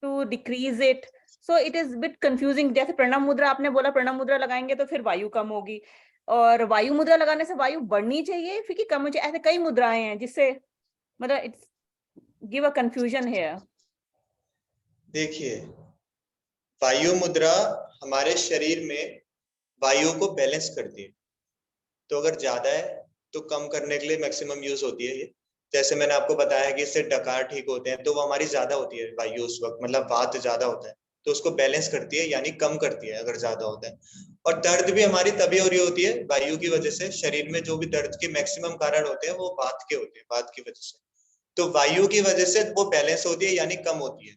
to decrease it. So it is bit confusing. जैसे प्रणव मुद्रा आपने बोला, प्रणव मुद्रा लगाएंगे तो फिर वायु कम होगी, और वायु मुद्रा लगाने से वायु बढ़नी चाहिए फिर कि कम होनी चाहिए? ऐसे कई मुद्राएं हैं जिससे मतलब it's give a confusion here. देखिए, वायु मुद्रा हमारे शरीर में वायु को बैलेंस करती है, तो अगर ज्यादा है तो कम करने के लिए मैक्सिमम यूज होती है ये। जैसे मैंने आपको बताया कि इससे डकार ठीक होते हैं, तो वो हमारी ज्यादा होती है वायु उस वक्त, मतलब वात ज्यादा होता है, तो उसको बैलेंस करती है, यानी कम करती है अगर ज्यादा होता है। और दर्द भी हमारी तभी हो रही होती है वायु की वजह से। शरीर में जो भी दर्द के मैक्सिमम कारण होते हैं वो वात के होते हैं, वात की वजह से। तो वायु की वजह से वो बैलेंस होती है, यानी कम होती है।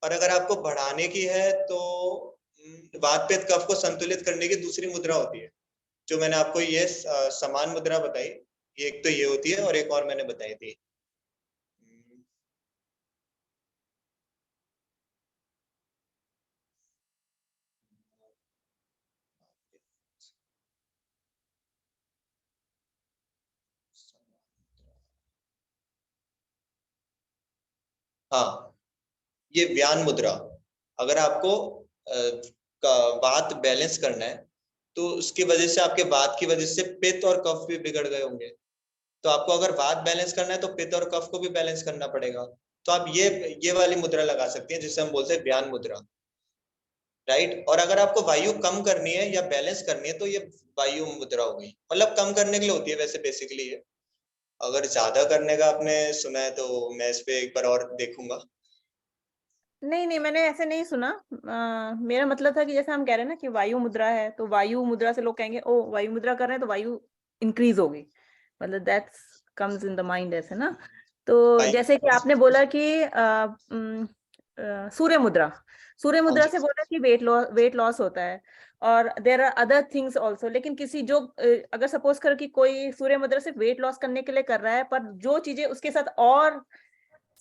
और अगर आपको बढ़ाने की है तो वात पित्त कफ को संतुलित करने की दूसरी मुद्रा होती है, जो मैंने आपको ये समान मुद्रा बताई, ये एक तो ये होती है और एक और मैंने बताई थी। हाँ, ये व्यान मुद्रा। अगर आपको वात बैलेंस करना है तो उसकी वजह से, आपके वात की वजह से पित्त और कफ भी बिगड़ गए होंगे, तो आपको अगर वात बैलेंस करना है तो पित्त और कफ को भी बैलेंस करना पड़ेगा। तो आप ये वाली मुद्रा लगा सकती हैं जिसे हम बोलते हैं व्यान मुद्रा, राइट। और अगर आपको वायु कम करनी है या बैलेंस करनी है तो ये वायु मुद्रा हो गई, मतलब कम करने के लिए होती है वैसे बेसिकली ये। अगर ज्यादा करने का आपने सुना है तो मैं इस पे एक बार और देखूंगा। नहीं नहीं, मैंने ऐसे नहीं सुना। मेरा मतलब था कि जैसे हम कह रहे हैं ना कि वायु मुद्रा है, तो वायु मुद्रा से लोग कहेंगे ओ वायु मुद्रा कर रहे हैं तो वायु इंक्रीज होगी, मतलब that's comes in the mind ऐसे ना। तो जैसे कि आपने बोला कि सूर्य मुद्रा, सूर्य हाँ मुद्रा जी। से बोला कि वेट लॉस होता है, और there are other things also. लेकिन किसी जो अगर सपोज कर कि कोई सूर्य मुद्रा सिर्फ वेट लॉस करने के लिए कर रहा है, पर जो चीजें उसके साथ और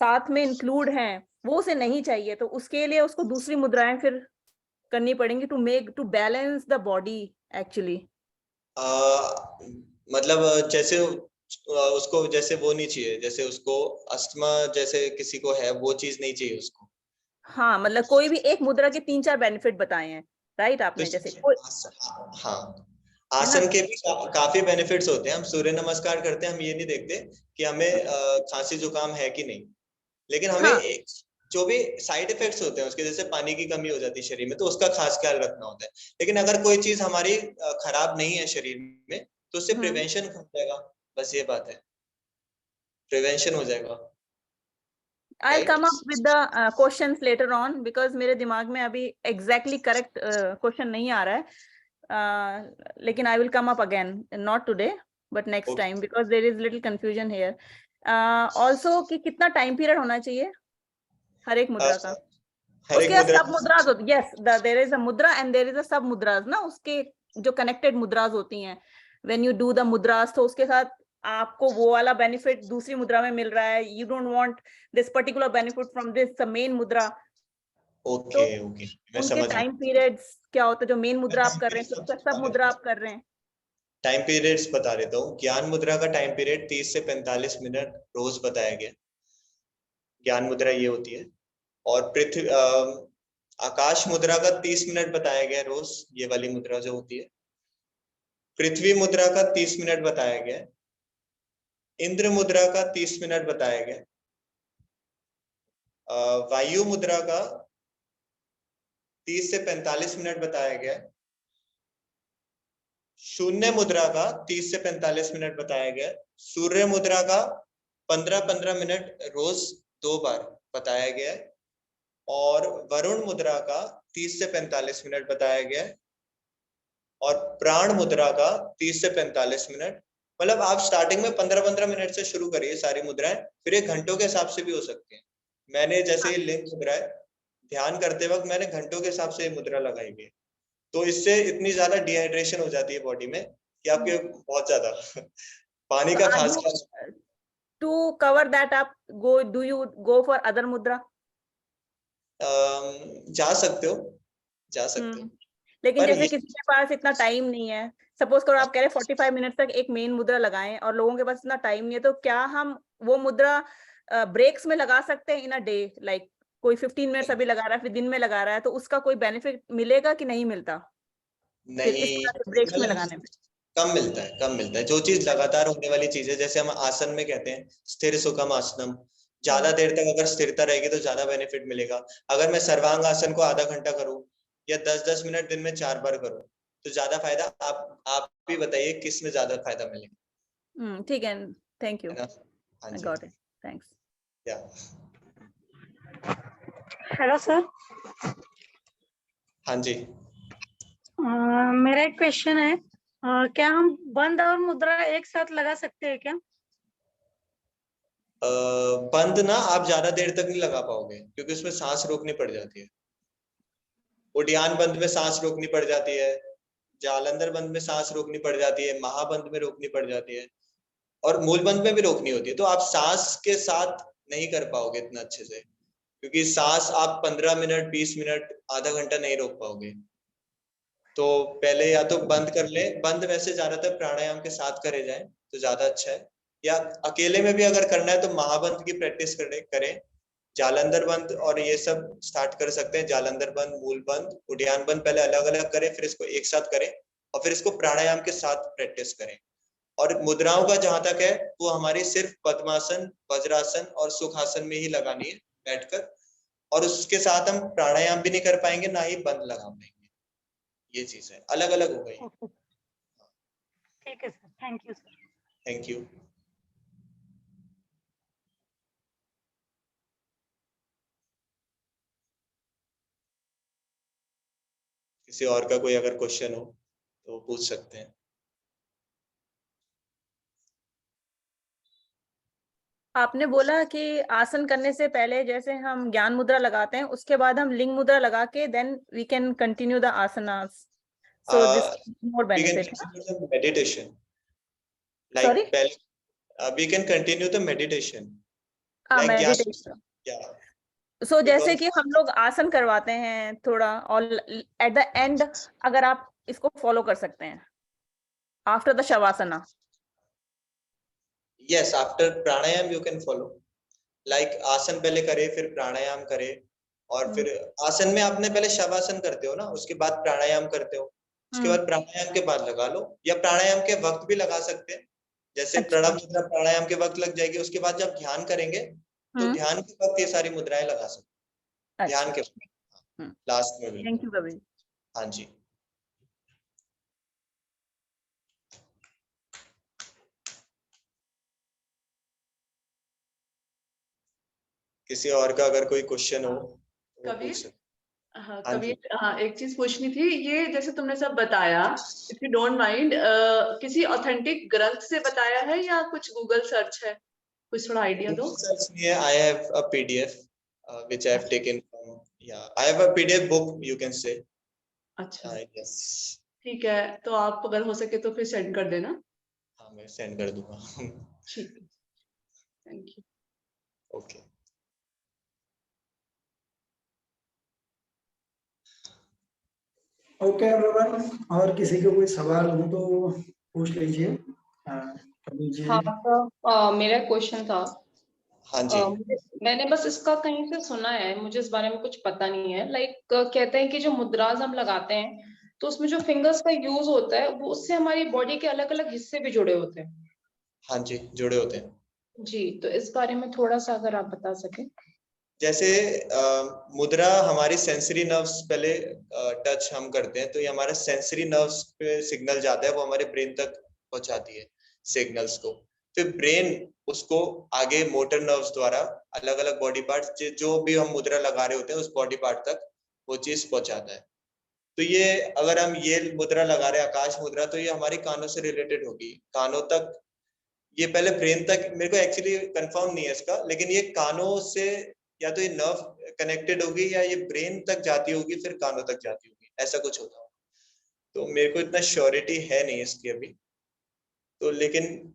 साथ में इंक्लूड हैं वो उसे नहीं चाहिए, तो उसके लिए उसको दूसरी मुद्राएं फिर करनी पड़ेंगी to balance the body actually. मतलब जैसे उसको जैसे वो नहीं चाहिए, जैसे उसको अस्थमा जैसे किसी को है वो चीज नहीं चाहिए उसको। हाँ, मतलब कोई भी एक मुद्रा के 3-4 बेनिफिट बताए हैं, राइट तो आपने? जैसे कोई हाँ, आसन के भी काफी बेनिफिट्स होते हैं। हम सूर्य नमस्कार करते हैं, हम ये नहीं देखते कि हमें खांसी जुकाम है कि नहीं, लेकिन हमें हाँ। जो भी साइड इफेक्ट्स होते हैं उसके, जैसे पानी की कमी हो जाती है शरीर में, तो उसका खास ख्याल रखना होता है। लेकिन अगर कोई चीज हमारी खराब नहीं है शरीर में, तो उससे प्रिवेंशन हो जाएगा। बस ये बात है, प्रिवेंशन हो जाएगा। I'll right, come up with the questions later on because मेरे दिमाग में अभी exactly correct question नहीं आ रहा है, लेकिन I will come up again, not today but next Okay. time because there is little confusion here. Also कि कितना time period होना चाहिए हर एक मुद्रा का? हर एक उसके मुद्रा सब मुद्राज होती, yes, there is a mudra and there is a sub mudras ना, उसके जो connected मुद्राज होती हैं, when you do the mudras, तो उसके साथ आपको वो वाला बेनिफिट दूसरी मुद्रा में मिल रहा है, you don't want this particular benefit from this the main मुद्रा। ओके तो ओके, मैं उनके समझ गया। टाइम पीरियड्स क्या होता है? जो मेन मुद्रा आप कर रहे हैं, तो सब मुद्रा आप कर रहे हैं। टाइम पीरियड्स बता देता हूँ। ज्ञान मुद्रा का टाइम पीरियड 30 से 45 मिनट रोज बताया गया। ज्ञान मुद्रा ये होती है। और पृथ्वी आकाश मुद्रा का 30 मिनट बताया गया रोज, ये वाली मुद्रा जो होती है। पृथ्वी मुद्रा का 30 मिनट बताया गया। इंद्र मुद्रा का 30 मिनट बताया गया। वायु मुद्रा का 30 से 45 मिनट बताया गया। शून्य मुद्रा का 30 से 45 मिनट बताया गया। सूर्य मुद्रा का 15-15 मिनट रोज 2 बार बताया गया है। और वरुण मुद्रा का 30 से 45 मिनट बताया गया है। और प्राण मुद्रा का 30 से 45 मिनट। मतलब आप स्टार्टिंग में 15-15 मिनट से शुरू करिए सारी मुद्राएं, फिर ये घंटों के हिसाब से भी हो सकती हैं। मैंने जैसे ये लिंक मुद्रा है, ध्यान करते वक्त मैंने घंटों के हिसाब से ये मुद्रा लगाई गई, तो इससे इतनी ज्यादा डिहाइड्रेशन हो जाती है बॉडी में कि आपके बहुत ज्यादा पानी का खास ख्याल। To cover that up, do you go for other mudra? जा सकते हो, जा सकते हो। लेकिन पर जैसे किसी के पास इतना टाइम नहीं है, सपोज करो आप कह रहे 45 मिनट तक एक मेन मुद्रा लगाएं और लोगों के पास इतना टाइम नहीं है, तो क्या हम वो मुद्रा ब्रेक्स में लगा सकते हैं इन अ डे? लाइक कोई 15 मिनट्स अभी लगा रहा है, फिर दिन में लगा रहा है, तो उसका कोई बेनिफिट मिलेगा कि नहीं मिलता फिर इस नहीं, तरह से ब्रेक्स में लगाने में? कम मिलता है, कम मिलता है। जो चीज लगातार होने वाली चीज है, जैसे हम आसन में कहते हैं स्थिर सुखम आसनम, ज्यादा देर तक अगर स्थिरता रहेगी तो ज्यादा बेनिफिट मिलेगा। अगर मैं सर्वांग आसन को आधा घंटा करूं या 10-10 मिनट दिन में 4 बार करूं, तो ज्यादा फायदा। आप भी बताइए किस में ज्यादा फायदा मिलेगा। ठीक है, थैंक यू, है ना? हाँ आई जी, गॉट इट, थैंक्स। या हेलो सर। हाँ जी। मेरा एक क्वेश्चन है, क्या हम बंद और मुद्रा एक साथ लगा सकते हैं क्या? बंद ना आप ज्यादा देर तक नहीं लगा पाओगे, क्योंकि उसमें सांस रोकनी पड़ जाती है। उद्यान बंद में सांस रोकनी पड़ जाती है, जालंधर बंद में सांस रोकनी पड़ जाती है, महाबंद में रोकनी पड़ जाती है, और मूल बंद में भी रोकनी होती है। तो आप सांस के साथ नहीं कर पाओगे इतना अच्छे से, क्योंकि सांस आप 15 मिनट 20 मिनट आधा घंटा नहीं रोक पाओगे। तो पहले या तो बंद कर ले, बंद वैसे ज्यादातर प्राणायाम के साथ करे जाए तो ज्यादा अच्छा है, या अकेले में भी अगर करना है तो महाबंद की प्रैक्टिस करें। जालंधर बंद और ये सब स्टार्ट कर सकते हैं। जालंधर बंद, मूल बंद, उद्यान बंद पहले अलग अलग करें, फिर इसको एक साथ करें, और फिर इसको प्राणायाम के साथ प्रैक्टिस करें। और मुद्राओं का जहां तक है, वो हमारी सिर्फ पद्मासन, वज्रासन और सुखासन में ही लगानी है बैठकर, और उसके साथ हम प्राणायाम भी नहीं कर पाएंगे, ना ही बंद लगा पाएंगे। ये चीज है, अलग अलग हो गई। ठीक है sir, thank you sir. Thank you. किसी और का कोई अगर क्वेश्चन हो तो पूछ सकते हैं। आपने बोला कि आसन करने से पहले जैसे हम ज्ञान मुद्रा लगाते हैं, उसके बाद हम लिंग मुद्रा लगा के then we can continue the asanas, so this more We can benefit. continue the meditation. Like sorry, we can continue the meditation. Like meditation. yeah. So जैसे Because कि हम लोग आसन करवाते हैं थोड़ा, और एट द एंड अगर आप इसको फॉलो कर सकते हैं after the शवासना। yes, after pranayam you can follow. Like आसन पहले करे, फिर प्राणायाम करे, और फिर आसन में आपने पहले शवासन करते हो ना, उसके बाद प्राणायाम करते हो, उसके बाद प्राणायाम के बाद लगा लो, या प्राणायाम के वक्त भी लगा सकते हैं। जैसे अच्छा। प्रणव मुद्रा प्राणायाम के वक्त लग जाएगी, उसके बाद जब ध्यान करेंगे तो ध्यान के वक्त ये सारी मुद्राएं लगा सकते हैं, ध्यान के लास्ट में। Thank you Kabir. हाँ जी। किसी और का अगर कोई क्वेश्चन हो तो कबीर? पूछ सकते। हाँ हाँ जी। कबीर, हाँ एक चीज पूछनी थी। ये जैसे तुमने सब बताया, इफ यू डोंट माइंड, किसी ऑथेंटिक ग्रंथ से बताया है या कुछ गूगल सर्च है? कुछ थोड़ा आइडिया दो। Google search नहीं है, I have a PDF which I have taken from, yeah, I have a PDF book you can say. अच्छा yes. ठीक है, तो आप अगर हो सके तो फिर सेंड कर देना। हाँ मैं सेंड कर दूंगा। ठीक है, thank you. Okay. Okay everyone, और किसी को कोई सवाल हो तो पूछ लीजिए। कबीर जी। हाँ तो मेरा क्वेश्चन था। हाँ जी। मैंने बस इसका कहीं से सुना है, मुझे इस बारे में कुछ पता नहीं है। लाइक कहते हैं कि जो मुद्राज हम लगाते हैं तो उसमें जो फिंगर्स का यूज होता है वो उससे हमारी बॉडी के अलग अलग हिस्से भी जुड़े होते हैं। हाँ जी, जुड़े होते हैं जी, तो इस बारे में थोड़ा सा अगर आप बता सके। जैसे मुद्रा हमारी सेंसरी नर्व्स पहले टच हम करते हैं तो ये हमारे सेंसरी नर्व्स पे सिग्नल जाता है, वो हमारे ब्रेन तक पहुंचाती है सिग्नल्स को। फिर ब्रेन उसको आगे मोटर नर्व्स द्वारा अलग अलग बॉडी पार्ट्स जो भी हम मुद्रा लगा रहे होते हैं उस बॉडी पार्ट तक वो चीज पहुंचाता है। तो ये अगर हम ये मुद्रा लगा रहे हैं आकाश मुद्रा, तो ये हमारी कानों से रिलेटेड होगी, कानों तक। ये पहले ब्रेन तक, मेरे को एक्चुअली कंफर्म नहीं है इसका, लेकिन ये कानों से या तो ये नर्व कनेक्टेड होगी या ये ब्रेन तक जाती होगी फिर कानों तक जाती होगी, ऐसा कुछ होता होगा। तो मेरे को इतना श्योरिटी है नहीं इसकी अभी तो, लेकिन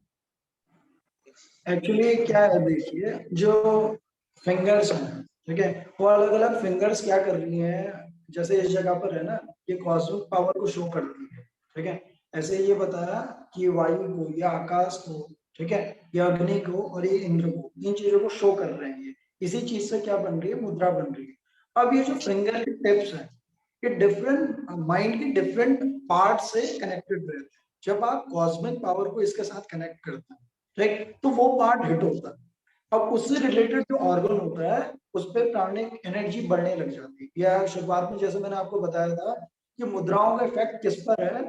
एक्चुअली क्या है, देखिए जो फिंगर्स हैं, ठीक है, वो अलग अलग फिंगर्स क्या कर रही हैं। जैसे इस जगह पर है ना, ये कॉस्मिक पावर को शो करती है, ठीक है। ऐसे ये बताया कि वायु को या आकाश को, ठीक है, या अग्नि को और ये इंद्र को, इन चीजों को शो कर रहे हैं। इसी चीज से क्या बन रही है, मुद्रा बन रही है। अब ये जो फिंगर के टिप्स हैं, ये डिफरेंट माइंड के डिफरेंट पार्ट से कनेक्टेड रहते हैं। जब आप कॉस्मिक पावर को इसके साथ कनेक्ट करते हैं, ठीक, तो वो पार्ट हिट होता है। अब उससे रिलेटेड जो ऑर्गन होता है उस पर प्राणिक एनर्जी बढ़ने लग जाती है। या शुरुआत में जैसे मैंने आपको बताया था कि मुद्राओं का इफेक्ट किस पर है,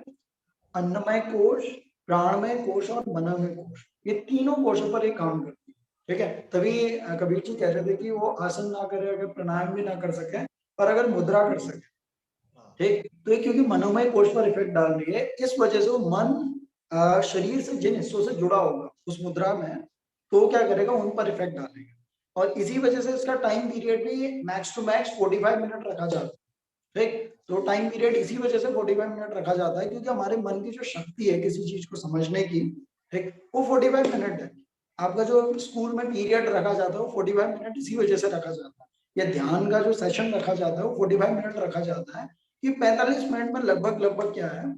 अन्नमय कोश, प्राणमय कोश और मनोमय कोश, ये तीनों कोशों पर ये काम करती है, ठीक है। तभी कबीर जी कह रहे थे कि वो आसन ना करे, अगर प्राणायाम भी ना कर सके, पर अगर मुद्रा कर सके, ठीक, तो ये क्योंकि मनोमय कोश पर इफेक्ट डाल रही है, इस वजह से वो मन शरीर से जिन हिस्सों से जुड़ा होगा उस मुद्रा में, तो क्या करेगा, उन पर इफेक्ट डालेगा। और इसी वजह से इसका टाइम पीरियड भी मैक्स टू मैक्स 45 मिनट रखा जाता है, ठीक। तो टाइम पीरियड इसी वजह से 45 मिनट रखा जाता है, क्योंकि हमारे मन की जो शक्ति है किसी चीज को समझने की, ठीक, वो 45 मिनट है। आपका जो स्कूल में पीरियड रखा जाता है वो 45 मिनट इसी वजह से रखा जाता है। या ध्यान का जो सेशन रखा जाता है वो 45 मिनट रखा जाता है कि 45 मिनट में लगभग क्या है,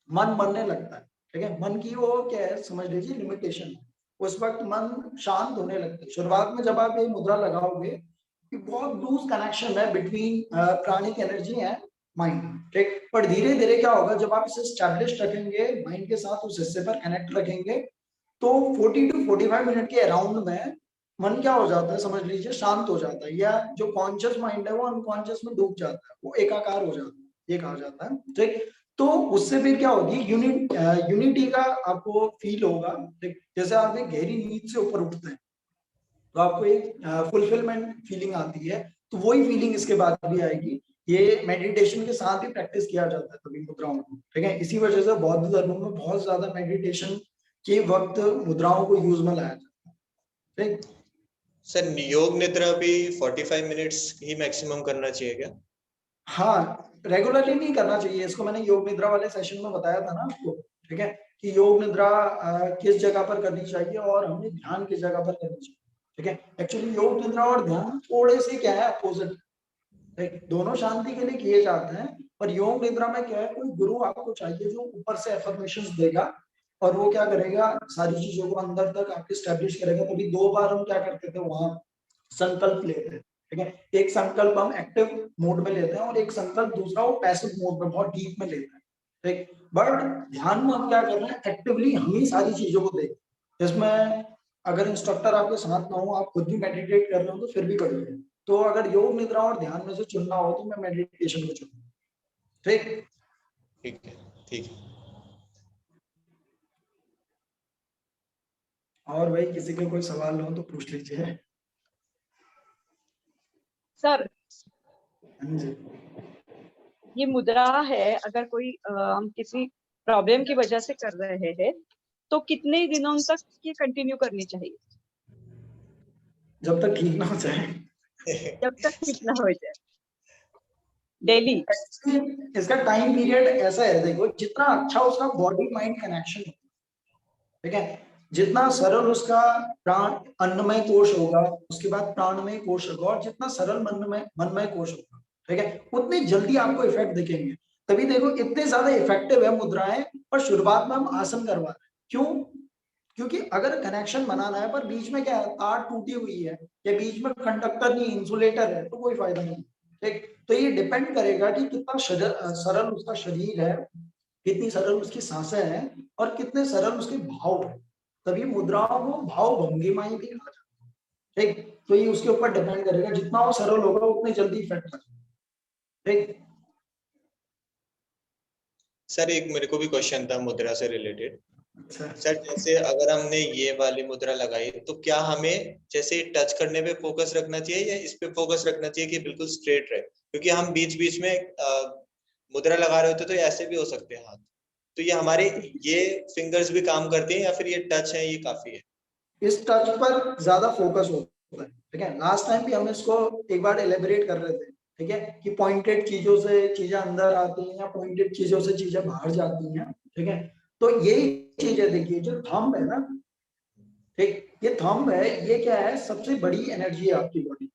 मन बनने लगता है, ठीक है। मन की वो क्या है, समझ लीजिए लिमिटेशन, उस वक्त मन शांत होने लगता है। शुरुआत में जब आप ये मुद्रा लगाओगे कि बहुत लूज कनेक्शन है between pranic energy and mind, ठीक, पर धीरे धीरे क्या होगा, जब आप इसे स्टैब्लिश रखेंगे माइंड के साथ, उस हिस्से पर कनेक्ट रखेंगे, तो 40 टू 45 मिनट के अराउंड में मन क्या हो जाता है, समझ लीजिए शांत हो जाता है। या जो कॉन्शियस माइंड है वो अनकॉन्शियस में डूब जाता है, वो एकाकार हो जाता है, ये कहा जाता है, ठीक। तो उससे फिर क्या होगी, यूनिटी का आपको फील होगा, ठीक। जैसे आप एक गहरी नींद से ऊपर उठते हैं तो आपको एक फुलफिलमेंट फीलिंग आती है, तो वही फीलिंग इसके बाद भी आएगी। ये मेडिटेशन के साथ ही प्रैक्टिस किया जाता है तभी मुद्राओं को, ठीक है। इसी वजह से बौद्ध धर्मों में बहुत ज्यादा मेडिटेशन के वक्त मुद्राओं को यूज में लाया जाता है, ठीक। सर योग निद्रा भी 45 मिनट्स ही मैक्सिमम करना चाहिए क्या? हाँ, रेगुलरली नहीं करना चाहिए इसको। मैंने योग निद्रा वाले सेशन में बताया था ना आपको, ठीक है, कि योग निद्रा किस जगह पर करनी चाहिए और हमें ध्यान किस जगह पर करनी चाहिए, ठीक है। एक्चुअली योग निद्रा और ध्यान थोड़े से क्या है, अपोजिट, ठीक। दोनों शांति के लिए किए जाते हैं, पर योग निद्रा में क्या है, कोई गुरु आपको चाहिए जो ऊपर से अफर्मेशंस देगा और वो क्या करेगा, सारी चीजों को अंदर तक आपके स्टैब्लिश करेगा। तभी 2 बार हम क्या करते थे वहां, संकल्प लेते हैं, ठीक है। एक संकल्प हम एक्टिव मोड में लेते हैं और एक संकल्प दूसरा वो पैसिव मोड में बहुत डीप में लेते हैं, ठीक। बट ध्यान में हम क्या कर रहे हैं, एक्टिवली हम ही सारी चीजों को देख, जिसमें अगर इंस्ट्रक्टर आपके साथ ना हो, आप खुद भी मेडिटेट कर रहे हो तो फिर भी करिए। तो अगर योग निद्रा और ध्यान में से चुनना हो तो मैं मेडिटेशन को चुनूंगा। ठीक, ठीक है, ठीक है। और भाई किसी के कोई सवाल हो तो पूछ लीजिए। सर हाँ जी। ये मुद्रा है, अगर कोई हम किसी प्रॉब्लम की वजह से कर रहे हैं तो कितने दिनों तक ये कंटिन्यू करनी चाहिए? जब तक ठीक ना हो जाए। जब तक ठीक ना हो जाए, डेली? इसका टाइम पीरियड ऐसा है, देखो जितना अच्छा उसका बॉडी माइंड कनेक्शन होगा, ठीक है, जितना सरल उसका प्राण अन्नमय कोश होगा, उसके बाद प्राणमय कोश होगा, और जितना सरल मनमय कोश होगा, ठीक है, उतनी जल्दी आपको इफेक्ट दिखेंगे। तभी देखो इतने ज्यादा इफेक्टिव है मुद्राएं, पर शुरुआत में हम आसन करवा रहे हैं। क्यों? क्योंकि अगर कनेक्शन बनाना है, पर बीच में क्या है, तार टूटी हुई है या बीच में कंडक्टर नहीं, इंसुलेटर है, तो कोई फायदा नहीं। ठीक, तो ये डिपेंड करेगा कि कितना सरल उसका शरीर है, कितनी सरल उसकी सांसें हैं, और कितने सरल उसके भाव है। तभी मुद्राओं को भाव भंगिमाएं भी कहा जाता है। ठीक, तो ये उसके ऊपर डिपेंड करेगा, जितना वो सरल होगा उतनी जल्दी इफेक्ट करेगा। ठीक। सर एक मेरे को भी क्वेश्चन था मुद्रा से रिलेटेड। अच्छा। सर जैसे अगर हमने ये वाली मुद्रा लगाई तो क्या हमें जैसे टच करने पे फोकस रखना चाहिए या इस पे फोकस रखना चाहिए कि बिल्कुल स्ट्रेट रहे? क्योंकि हम बीच बीच में मुद्रा लगा रहे होते तो ऐसे भी हो सकते हैं हाथ, तो ये हमारे ये फिंगर्स भी काम करती हैं या फिर ये टच है ये काफी है? इस टच पर ज्यादा फोकस होता है। ठीक है, लास्ट टाइम भी हम इसको एक बार एलेबोरेट कर रहे थे। ठीक है, कि पॉइंटेड चीजों से चीजें अंदर आती हैं या पॉइंटेड चीजों से चीजें बाहर जाती हैं। ठीक है, तो यही चीजें देखिए, जो थंब है ना, ठीक, ये थंब है, ये क्या है, सबसे बड़ी एनर्जी है आपकी बॉडी।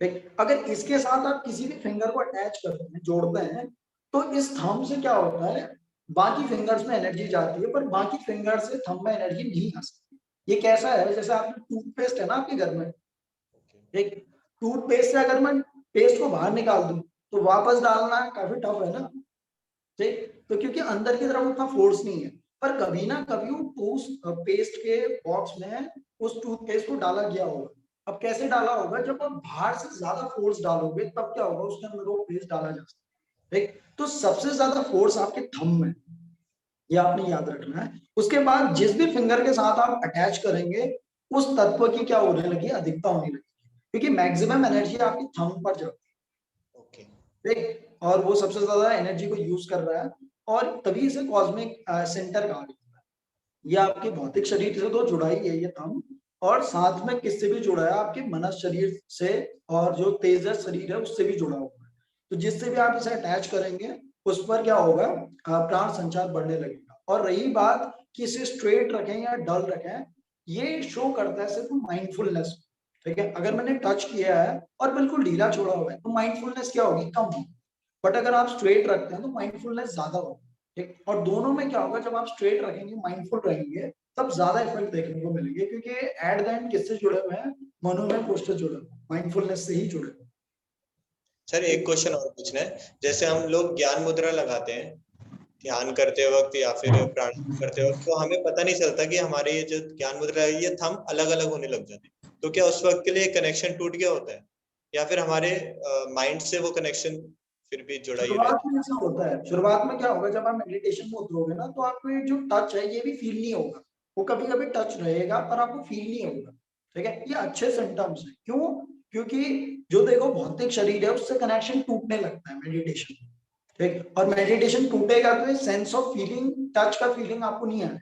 ठीक, अगर इसके साथ आप किसी भी फिंगर को अटैच करते हैं, जोड़ते हैं, तो इस थंब से क्या होता है, बाकी फिंगर्स में एनर्जी जाती है, पर बाकी फिंगर से थंब में एनर्जी नहीं आ सकती। ये कैसा है, जैसे आपने टूथपेस्ट है ना आपके घर में, ठीक, टूथपेस्ट से अगर मैं पेस्ट को बाहर निकाल दूं तो वापस डालना काफी टफ है ना। ठीक, तो क्योंकि अंदर की तरफ उतना फोर्स नहीं है, पर कभी ना कभी उस पेस्ट के बॉक्स में उस टूथपेस्ट को डाला गया होगा। अब कैसे डाला होगा, जब आप बाहर से ज्यादा फोर्स डालोगे तब क्या होगा, उसके अंदर वो पेस्ट डाला जा सकता है। ठीक, तो सबसे ज्यादा फोर्स आपके थंब में, ये आपने याद रखना है। उसके बाद जिस भी फिंगर के साथ आप अटैच करेंगे, उस तत्व की क्या होने लगी, अधिकता होने लगी, क्योंकि मैक्सिमम एनर्जी आपकी थंब पर जाती है। ओके। ठीक, और वो सबसे ज्यादा एनर्जी को यूज कर रहा है, और तभी इसे कॉस्मिक सेंटर कहा गया है। ये आपके भौतिक शरीर से तो जुड़ा ही है ये थंब, और साथ में किससे भी जुड़ा है, आपके मनस शरीर से, और जो तेजस शरीर है उससे भी जुड़ा हुआ है। तो जिससे भी आप इसे अटैच करेंगे, उस पर क्या होगा, प्राण संचार बढ़ने लगेगा। और रही बात कि इसे स्ट्रेट रखें या डल रखें, ये शो करता है सिर्फ माइंडफुलनेस। ठीक है, अगर मैंने टच किया है और बिल्कुल ढीला छोड़ा हुआ है तो माइंडफुलनेस क्या होगी, कम होगी। बट अगर आप स्ट्रेट रखते हैं तो माइंडफुलनेस ज्यादा होगी। ठीक, और दोनों में क्या होगा, जब आप स्ट्रेट रखेंगे, माइंडफुल रहेंगे, तब ज्यादा इफेक्ट देखने को मिलेंगे, क्योंकि एट द एंड किससे जुड़े हुए हैं, मनोमय कोश से जुड़े हुए, माइंडफुलनेस से ही जुड़े हुए। सर एक क्वेश्चन और पूछना है, जैसे हम लोग ज्ञान मुद्रा लगाते हैं ध्यान करते वक्त या फिर प्राणायाम करते वक्त, तो हमें पता नहीं चलता कि हमारे ये जो ज्ञान मुद्रा है ये थंब अलग अलग होने लग जाते हैं, तो क्या उस वक्त के लिए कनेक्शन टूट गया होता है या फिर हमारे माइंड से वो कनेक्शन फिर भी जुड़ा ही शुरुआत रहता में ऐसा होता है, शुरुआत में क्या होगा, जब आप मेडिटेशन में उतरोगे ना, तो आपको ये जो टच है ये भी फील नहीं होगा। वो कभी कभी टच रहेगा पर आपको फील नहीं होगा। ठीक है, ये अच्छे सिम्टम्स है। क्यों? क्योंकि जो देखो भौतिक शरीर है उससे कनेक्शन टूटने लगता है मेडिटेशन में। ठीक, और मेडिटेशन टूटेगा तो ये सेंस ऑफ फीलिंग, टच का फीलिंग आपको नहीं आएगा।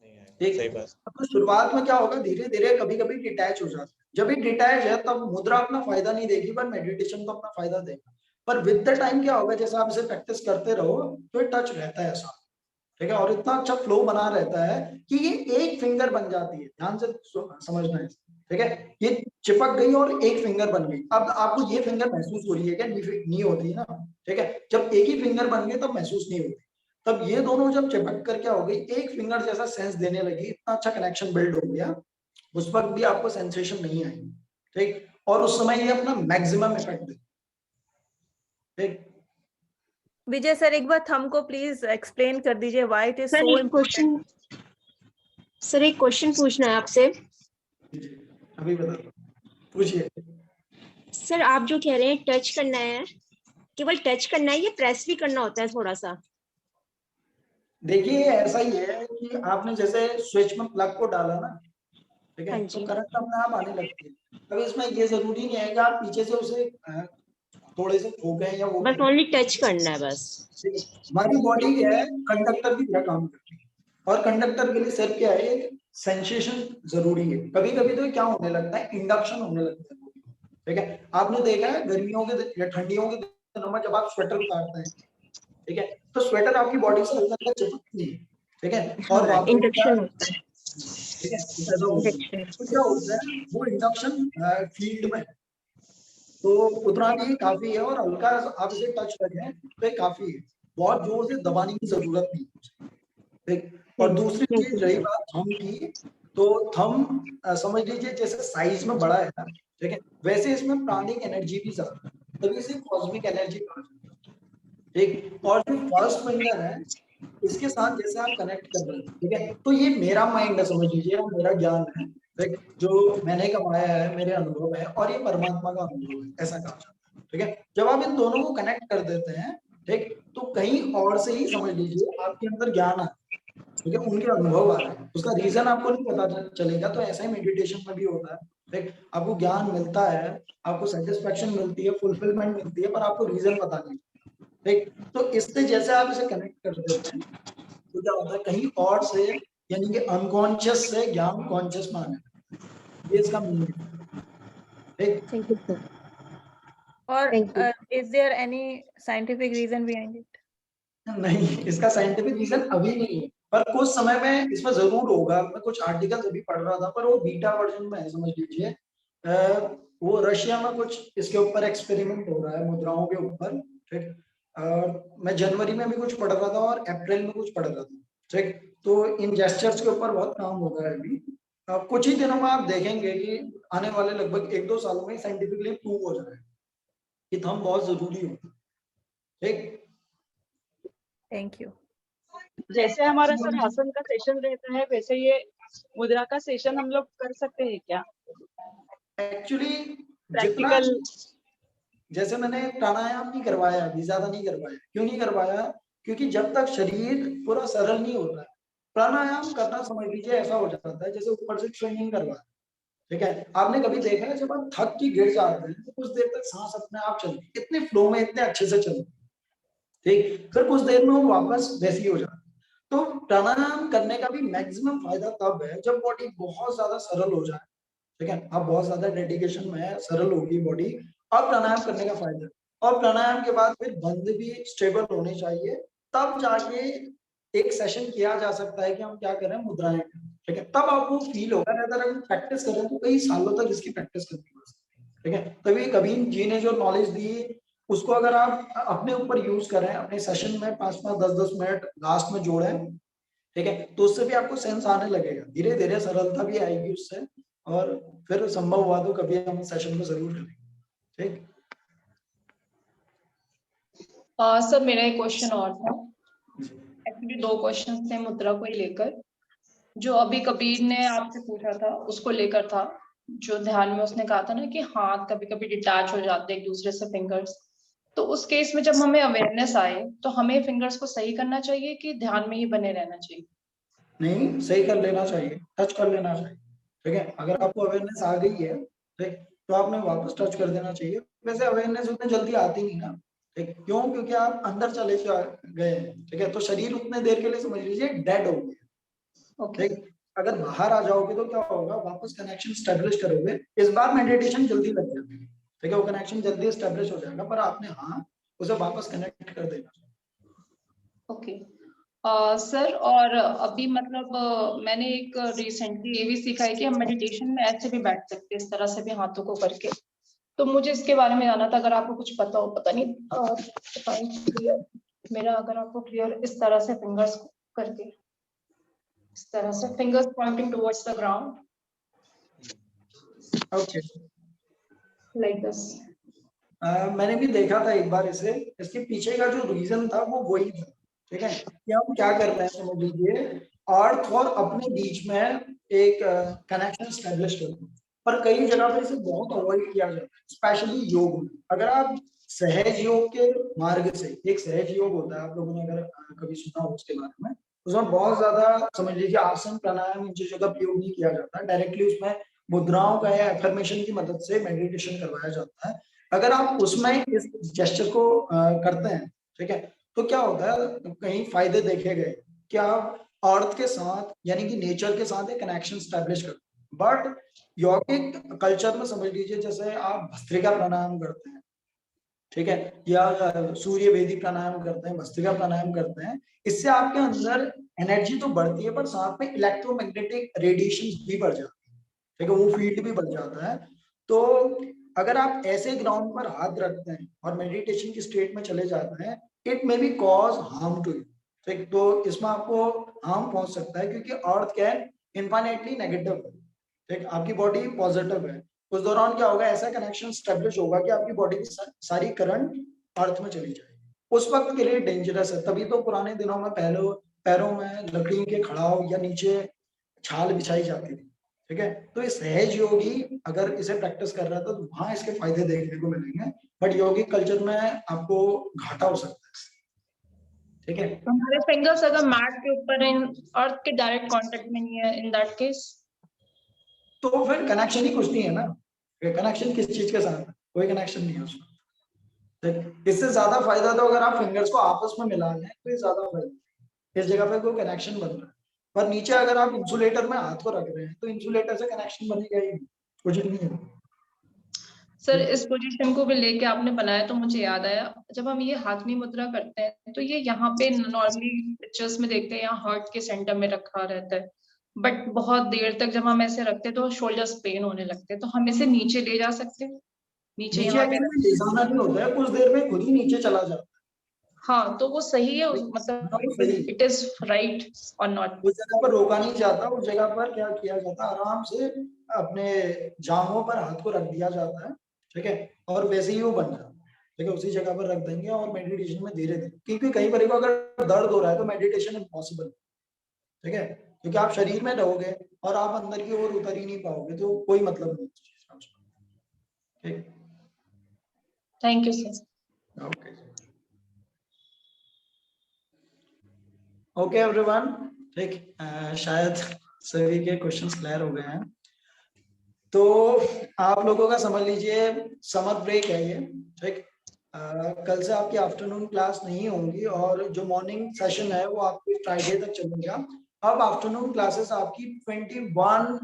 है। ठीक, सही बात। तो शुरुआत में क्या होगा, धीरे धीरे कभी कभी डिटैच हो जाता है। जब ये डिटैच है तब मुद्रा अपना फायदा नहीं देगी, पर मेडिटेशन तो अपना फायदा देगा। पर विद द टाइम क्या होगा, जैसे आप इसे प्रैक्टिस करते रहो तो ये टच रहता है ऐसा। ठीक है, और इतना अच्छा फ्लो बना रहता है कि ये एक फिंगर बन जाती है। ध्यान से समझना है। ठीक है, ये चिपक गई और एक फिंगर बन गई। अब आपको ये फिंगर महसूस हो रही है क्या, नहीं होती है ना। ठीक है, जब एक ही फिंगर बन गई तब महसूस नहीं होती। तब ये दोनों जब चिपक कर क्या हो गई, एक फिंगर जैसा सेंस देने लगी, इतना अच्छा कनेक्शन बिल्ड हो गया, उस वक्त भी आपको सेंसेशन नहीं आएगी। ठीक, और उस समय ये अपना मैक्सिमम इफेक्ट दे। ठीक, विजय सर एक बार थंब को प्लीज एक्सप्लेन कर दीजिए why it is sir so एक क्वेश्चन, सर एक क्वेश्चन पूछना है आपसे। अभी बता, पूछिए। सर आप जो कह रहे हैं टच करना है, केवल टच करना है या प्रेस भी करना होता है थोड़ा सा? देखिए ऐसा ही है कि आपने जैसे स्विच में प्लग को डाला ना, ठीक है, हाँ तो जी। करंट अपने आप आने लगती है। अभी इसमें ये जरूरी नहीं है कि आप पीछे से उसे थोड़े से ठोकें या वो बस करें। ओनली टच करना है बस। ठीक है, हमारी बॉडी क्या है, कंडक्टर की तरह काम करती है, और कंडक्टर के लिए सिर्फ क्या है, एक सेंसेशन जरूरी है। कभी कभी तो क्या होने लगता है, इंडक्शन होने लगता है। ठीक है, आपने देखा है गर्मियों के या ठंडियों के दिनों में जब आप स्वेटर उतारते हैं, ठीक है, तो स्वेटर आपकी बॉडी से हल्का हल्का चिपकती है, ठीक है, और हाँ, वापस इंडक्शन होता है। ठीक है, तो ऐसा होता है। इंडक्शन। तो क्या होता है, वो इंडक्शन फील्ड में तो उतना भी काफी है, और हल्का आप इसे टच करें तो ये काफी है, बहुत जोर से दबाने की जरूरत नहीं है। ठीक, और दूसरी चीज रही बात थंब की, तो थंब समझ लीजिए जैसे साइज में बड़ा है ना, ठीक है, वैसे इसमें प्राणिक एनर्जी भी ज्यादा है, तभी इसे कॉस्मिक एनर्जी कहा जाता है। ठीक, और जो फर्स्ट फिंगर है, इसके साथ जैसे आप कनेक्ट कर रहे हैं, ठीक है, तो ये मेरा माइंड है समझ लीजिए, और मेरा ज्ञान है, ठीक, जो मैंने कमाया है, मेरे अनुभव है, और ये परमात्मा का अनुभव है, ऐसा कहा जाता है। ठीक है, जब आप इन दोनों को कनेक्ट कर देते हैं, ठीक, तो कहीं और से ही समझ लीजिए आपके अंदर ज्ञान आता है, ठीक है, उनके अनुभव आ रहे हैं, उसका रीजन आपको नहीं पता चलेगा। तो ऐसा ही मेडिटेशन में भी होता है, ठीक, आपको ज्ञान मिलता है, आपको सेटिस्फेक्शन मिलती है, फुलफिलमेंट मिलती है, पर आपको रीजन पता नहीं, ठीक, तो इससे जैसे आप इसे कनेक्ट कर देते हैं, तो क्या होता है, कहीं और से, यानी कि अनकॉन्शियस से ज्ञान कॉन्शियस में आने लगता है। ये इसका मीनिंग है, ठीक। Thank you sir. और Thank you. Is there any scientific reason behind it? नहीं, इसका साइंटिफिक रीजन अभी नहीं है, पर कुछ समय में इसमें जरूर होगा। मैं कुछ आर्टिकल अभी पढ़ रहा था, पर वो बीटा वर्जन में है समझ लीजिए। वो रशिया में कुछ इसके ऊपर एक्सपेरिमेंट हो रहा है, मुद्राओं के ऊपर, ठीक। मैं जनवरी में भी कुछ पढ़ रहा था, और अप्रैल में कुछ पढ़ रहा था, ठीक, तो इन जेस्चर्स के ऊपर बहुत काम हो रहा है अभी। कुछ ही दिनों में आप देखेंगे कि आने वाले लगभग 1-2 सालों में साइंटिफिकली प्रूव हो जाएगा कि थंब बहुत जरूरी हो, ठीक। Thank you. जैसे हमारा सर आसन का सेशन रहता है, वैसे ये मुद्रा का सेशन हम लोग कर सकते हैं क्या? एक्चुअली जितना, प्रैक्टिकल। जैसे मैंने प्राणायाम नहीं करवाया अभी, ज्यादा नहीं करवाया। क्यों नहीं करवाया? क्योंकि जब तक शरीर पूरा सरल नहीं होता है, प्राणायाम करना समझ लीजिए ऐसा हो जाता है जैसे ऊपर से स्विमिंग करवा, ठीक है। आपने कभी देखा है जब आप थक के गिर जाते हैं तो कुछ देर तक सांस अपने आप चलती है, इतने फ्लो में, इतने अच्छे से चलती है, ठीक, फिर कुछ देर में वो वापस वैसी हो जाती है। तो प्राणायाम करने का भी मैक्सिमम फायदा तब है जब बॉडी बहुत ज्यादा सरल हो जाए, ठीक है, आप बहुत ज्यादा डेडिकेशन में है, सरल होगी बॉडी, और प्राणायाम करने का फायदा। और प्राणायाम के बाद फिर बंद भी स्टेबल होने चाहिए, तब जाके एक सेशन किया जा सकता है कि हम क्या करें, मुद्राएं करें, ठीक है, तब आपको फील होगा। अगर हम प्रैक्टिस करें तो कई सालों तक इसकी प्रैक्टिस करनी पड़ सकती है, ठीक है। तभी कबीर जी ने जो नॉलेज दी, उसको अगर आप अपने ऊपर यूज करें, अपने सेशन में 5-5, 10-10 मिनट लास्ट में जोड़ें, ठीक है, तो उससे भी आपको सेंस आने लगेगा, धीरे धीरे सरलता भी आएगी उससे, और फिर संभव हुआ तो कभी हम सेशन को जरूर करेंगे, ठीक। सर मेरा एक क्वेश्चन और था, एक्चुअली 2 क्वेश्चन थे मुद्रा को ही लेकर। जो अभी कबीर ने आपसे पूछा था उसको लेकर था, जो ध्यान में उसने कहा था ना कि हाथ कभी कभी डिटैच हो जाते हैं एक दूसरे से, फिंगर्स। तो उस केस में जब हमें अवेयरनेस आए तो हमें फिंगर्स को सही करना चाहिए कि ध्यान में ही बने रहना चाहिए? नहीं, सही कर लेना चाहिए, टच कर लेना चाहिए, ठीक है। अगर आपको अवेयरनेस आ गई है, ठीक, तो आपने वापस टच कर देना चाहिए। वैसे अवेयरनेस उतनी जल्दी आती नहीं ना, ठीक, क्यों? क्योंकि आप अंदर चले गए, ठीक है, तो शरीर उतने देर के लिए समझ लीजिए डेड हो गया, ओके। ठीक। अगर बाहर आ जाओगे तो क्या होगा, वापस कनेक्शन स्टेब्लिश करोगे, इस बार मेडिटेशन जल्दी लग जाएगी, ठीक है, वो कनेक्शन जल्दी स्टेब्लिश हो जाएगा, पर आपने हाँ उसे वापस कनेक्ट कर देना। ओके सर, और अभी मतलब मैंने एक रिसेंटली ये भी सीखा है कि हम मेडिटेशन में ऐसे भी बैठ सकते हैं, इस तरह से भी हाथों को करके। तो मुझे इसके बारे में जाना था, अगर आपको कुछ पता हो, पता नहीं क्लियर मेरा, अगर आपको क्लियर, इस तरह से फिंगर्स करके, इस तरह से fingers pointing towards the ground, okay, like this. मैंने भी देखा था एक बार इसे, इसके पीछे का जो रीजन था वो वही था, ठीक है, कि हम क्या कर रहे हैं समझ लीजिए, अर्थ और अपने बीच में एक कनेक्शन स्टैब्लिश करते हैं, पर कई जगह पे इसे बहुत अवॉइड किया जाता है, स्पेशली योग में। अगर आप सहज योग के मार्ग से, एक सहज योग होता है, आप लोगों ने अगर कभी सुना हो उसके बारे में, उसमें बहुत ज्यादा समझ लीजिए आसन प्राणायाम इन चीजों का प्रयोग नहीं किया जाता, डायरेक्टली उसमें मुद्राओं का या एफर्मेशन की मदद से मेडिटेशन करवाया जाता है। अगर आप उसमें इस जेस्चर को करते हैं, ठीक है, तो क्या होता है, कहीं फायदे देखे गए कि आप अर्थ के साथ यानी कि नेचर के साथ एक कनेक्शन स्टैब्लिश करते हैं। बट यौगिक कल्चर में समझ लीजिए जैसे आप भस्त्रिका प्राणायाम करते हैं, ठीक है, या सूर्य वेदी प्राणायाम करते हैं, भस्त्रिका प्राणायाम करते हैं, इससे आपके अंदर एनर्जी तो बढ़ती है पर साथ में इलेक्ट्रोमैग्नेटिक रेडिएशन भी बढ़ जाती है, ठीक है, वो फील्ड भी बढ़ जाता है। तो अगर आप ऐसे ग्राउंड पर हाथ रखते हैं और मेडिटेशन की स्टेट में चले जाते हैं, it may be cause harm to you, ठीक, तो इसमें आपको हार्म पहुंच सकता है, क्योंकि अर्थ क्या है, इनफाइनाइटली नेगेटिव है, ठीक, आपकी बॉडी पॉजिटिव है, उस दौरान क्या होगा, ऐसा कनेक्शन स्टैब्लिश होगा कि आपकी बॉडी की सारी करंट अर्थ में चली जाएगी, उस वक्त के लिए डेंजरस है। तभी तो पुराने दिनों में पैरों में लकड़ी के खड़ाव या नीचे छाल बिछाई जाती थी, ठीक है, तो ये सहज योगी अगर इसे प्रैक्टिस कर रहा था तो वहां इसके फायदे देखने को मिलेंगे, बट योगिक कल्चर में आपको घाटा हो सकता है, ठीक है। हमारे फिंगर्स अगर मैट के ऊपर इन अर्थ के डायरेक्ट कांटेक्ट में नहीं है, इन दैट केस तो फिर कनेक्शन ही कुछ नहीं है ना, कनेक्शन किस चीज के साथ है, कोई कनेक्शन नहीं है उसमें, ठीक, इससे ज्यादा फायदा तो अगर आप फिंगर्स को आपस में मिला लें तो ये ज्यादा फायदा, इस जगह पे कोई कनेक्शन बन रहा है, पर नीचे अगर आप इंसुलेटर में हाथ को रख रहे हैं तो इंसुलेटर से कनेक्शन बनेगा ही नहीं, कुछ नहीं है। सर इस पोजीशन को भी लेके आपने बनाया तो मुझे याद आया, जब हम ये हाथनी मुद्रा करते हैं तो ये यहाँ पे नॉर्मली पिक्चर्स में देखते हैं यहाँ हार्ट के सेंटर में रखा रहता है, बट बहुत देर तक जब हम ऐसे रखते हैं तो शोल्डर्स पेन होने लगते हैं, तो हम इसे नीचे ले जा सकते हैं, नीचे यहाँ पे एक्चुअली ले जाना नहीं होता है, कुछ देर में खुद ही नीचे चला जाता है। हाँ, तो वो सही है, मतलब इट इज राइट और नॉट। उस जगह पर रोका नहीं जाता, उस जगह पर क्या किया जाता है, आराम से अपने जांघों पर हाथ को रख दिया जाता है, ठीक है, और वैसे ही वो बन जाता है, ठीक है, उसी जगह पर रख देंगे और मेडिटेशन में धीरे धीरे, क्योंकि कई बार को अगर दर्द हो रहा है तो मेडिटेशन इम्पॉसिबल, ठीक है, क्योंकि आप शरीर में रहोगे और आप अंदर की ओर उतर ही नहीं पाओगे, तो कोई मतलब नहीं, ठीक, thank you sir. Okay okay everyone, ठीक, शायद सभी के क्वेश्चंस क्लियर हो गए हैं। तो आप लोगों का समझ लीजिए समर ब्रेक है ये, ठीक, कल से आपकी आफ्टरनून क्लास नहीं होंगी और जो मॉर्निंग सेशन है वो आपकी फ्राइडे तक चलेगा। अब आफ्टरनून क्लासेस आपकी 21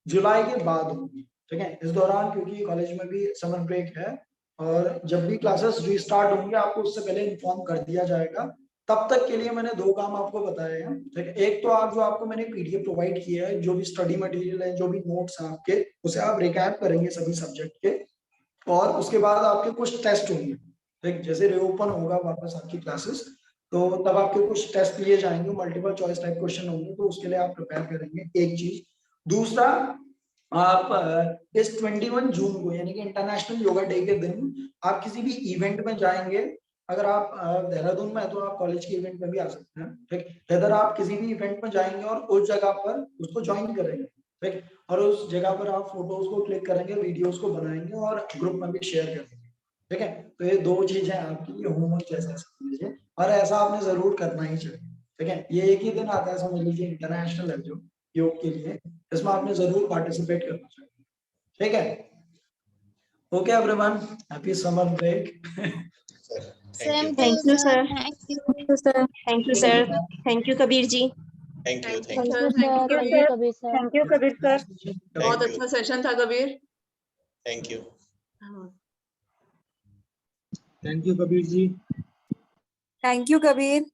जुलाई के बाद होंगी, ठीक है, इस दौरान क्योंकि कॉलेज में भी समर ब्रेक है और जब भी क्लासेस रीस्टार्ट होंगे आपको उससे पहले इन्फॉर्म कर दिया जाएगा। तब तक के लिए मैंने दो काम आपको बताए हैं, ठीक है, एक तो आप जो आपको मैंने पीडीएफ प्रोवाइड किया है, जो भी स्टडी मटेरियल है, जो भी नोट्स हैं आपके, उसे आप रिकैप करेंगे सभी सब्जेक्ट के, और उसके बाद आपके कुछ टेस्ट होंगे, ठीक, जैसे रीओपन होगा वापस आपकी क्लासेस तो तब आपके कुछ टेस्ट लिए जाएंगे, मल्टीपल चॉइस टाइप क्वेश्चन होंगे, तो उसके लिए आप प्रिपेयर करेंगे, एक चीज। दूसरा, आप इस 21 जून को यानी कि इंटरनेशनल योगा डे के दिन आप किसी भी इवेंट में जाएंगे, अगर आप देहरादून में है तो आप कॉलेज के इवेंट में भी आ सकते हैं, ठीक, अगर आप किसी भी इवेंट में जाएंगे और उस जगह पर उसको ज्वाइन करेंगे, ठीक, और उस जगह पर आप फोटोज को क्लिक करेंगे, वीडियोस को बनाएंगे और ग्रुप में भी शेयर करेंगे, ठीक है, तो ये दो चीजें आपकी होमवर्क जैसा समझ लीजिए, और ऐसा आपने जरूर करना ही चाहिए, ठीक है, ये एक ही दिन आता है समझ लीजिए, इंटरनेशनल है जो योग के लिए, इसमें आपने जरूर पार्टिसिपेट करना चाहिए, ठीक है। Okay everyone, happy summer break. Thank you sir, thank you sir, thank you Kabir ji. Thank you thank you you Kabir sir. बहुत अच्छा सेशन था Kabir. Thank you. Thank you Kabir ji. Thank you Kabir.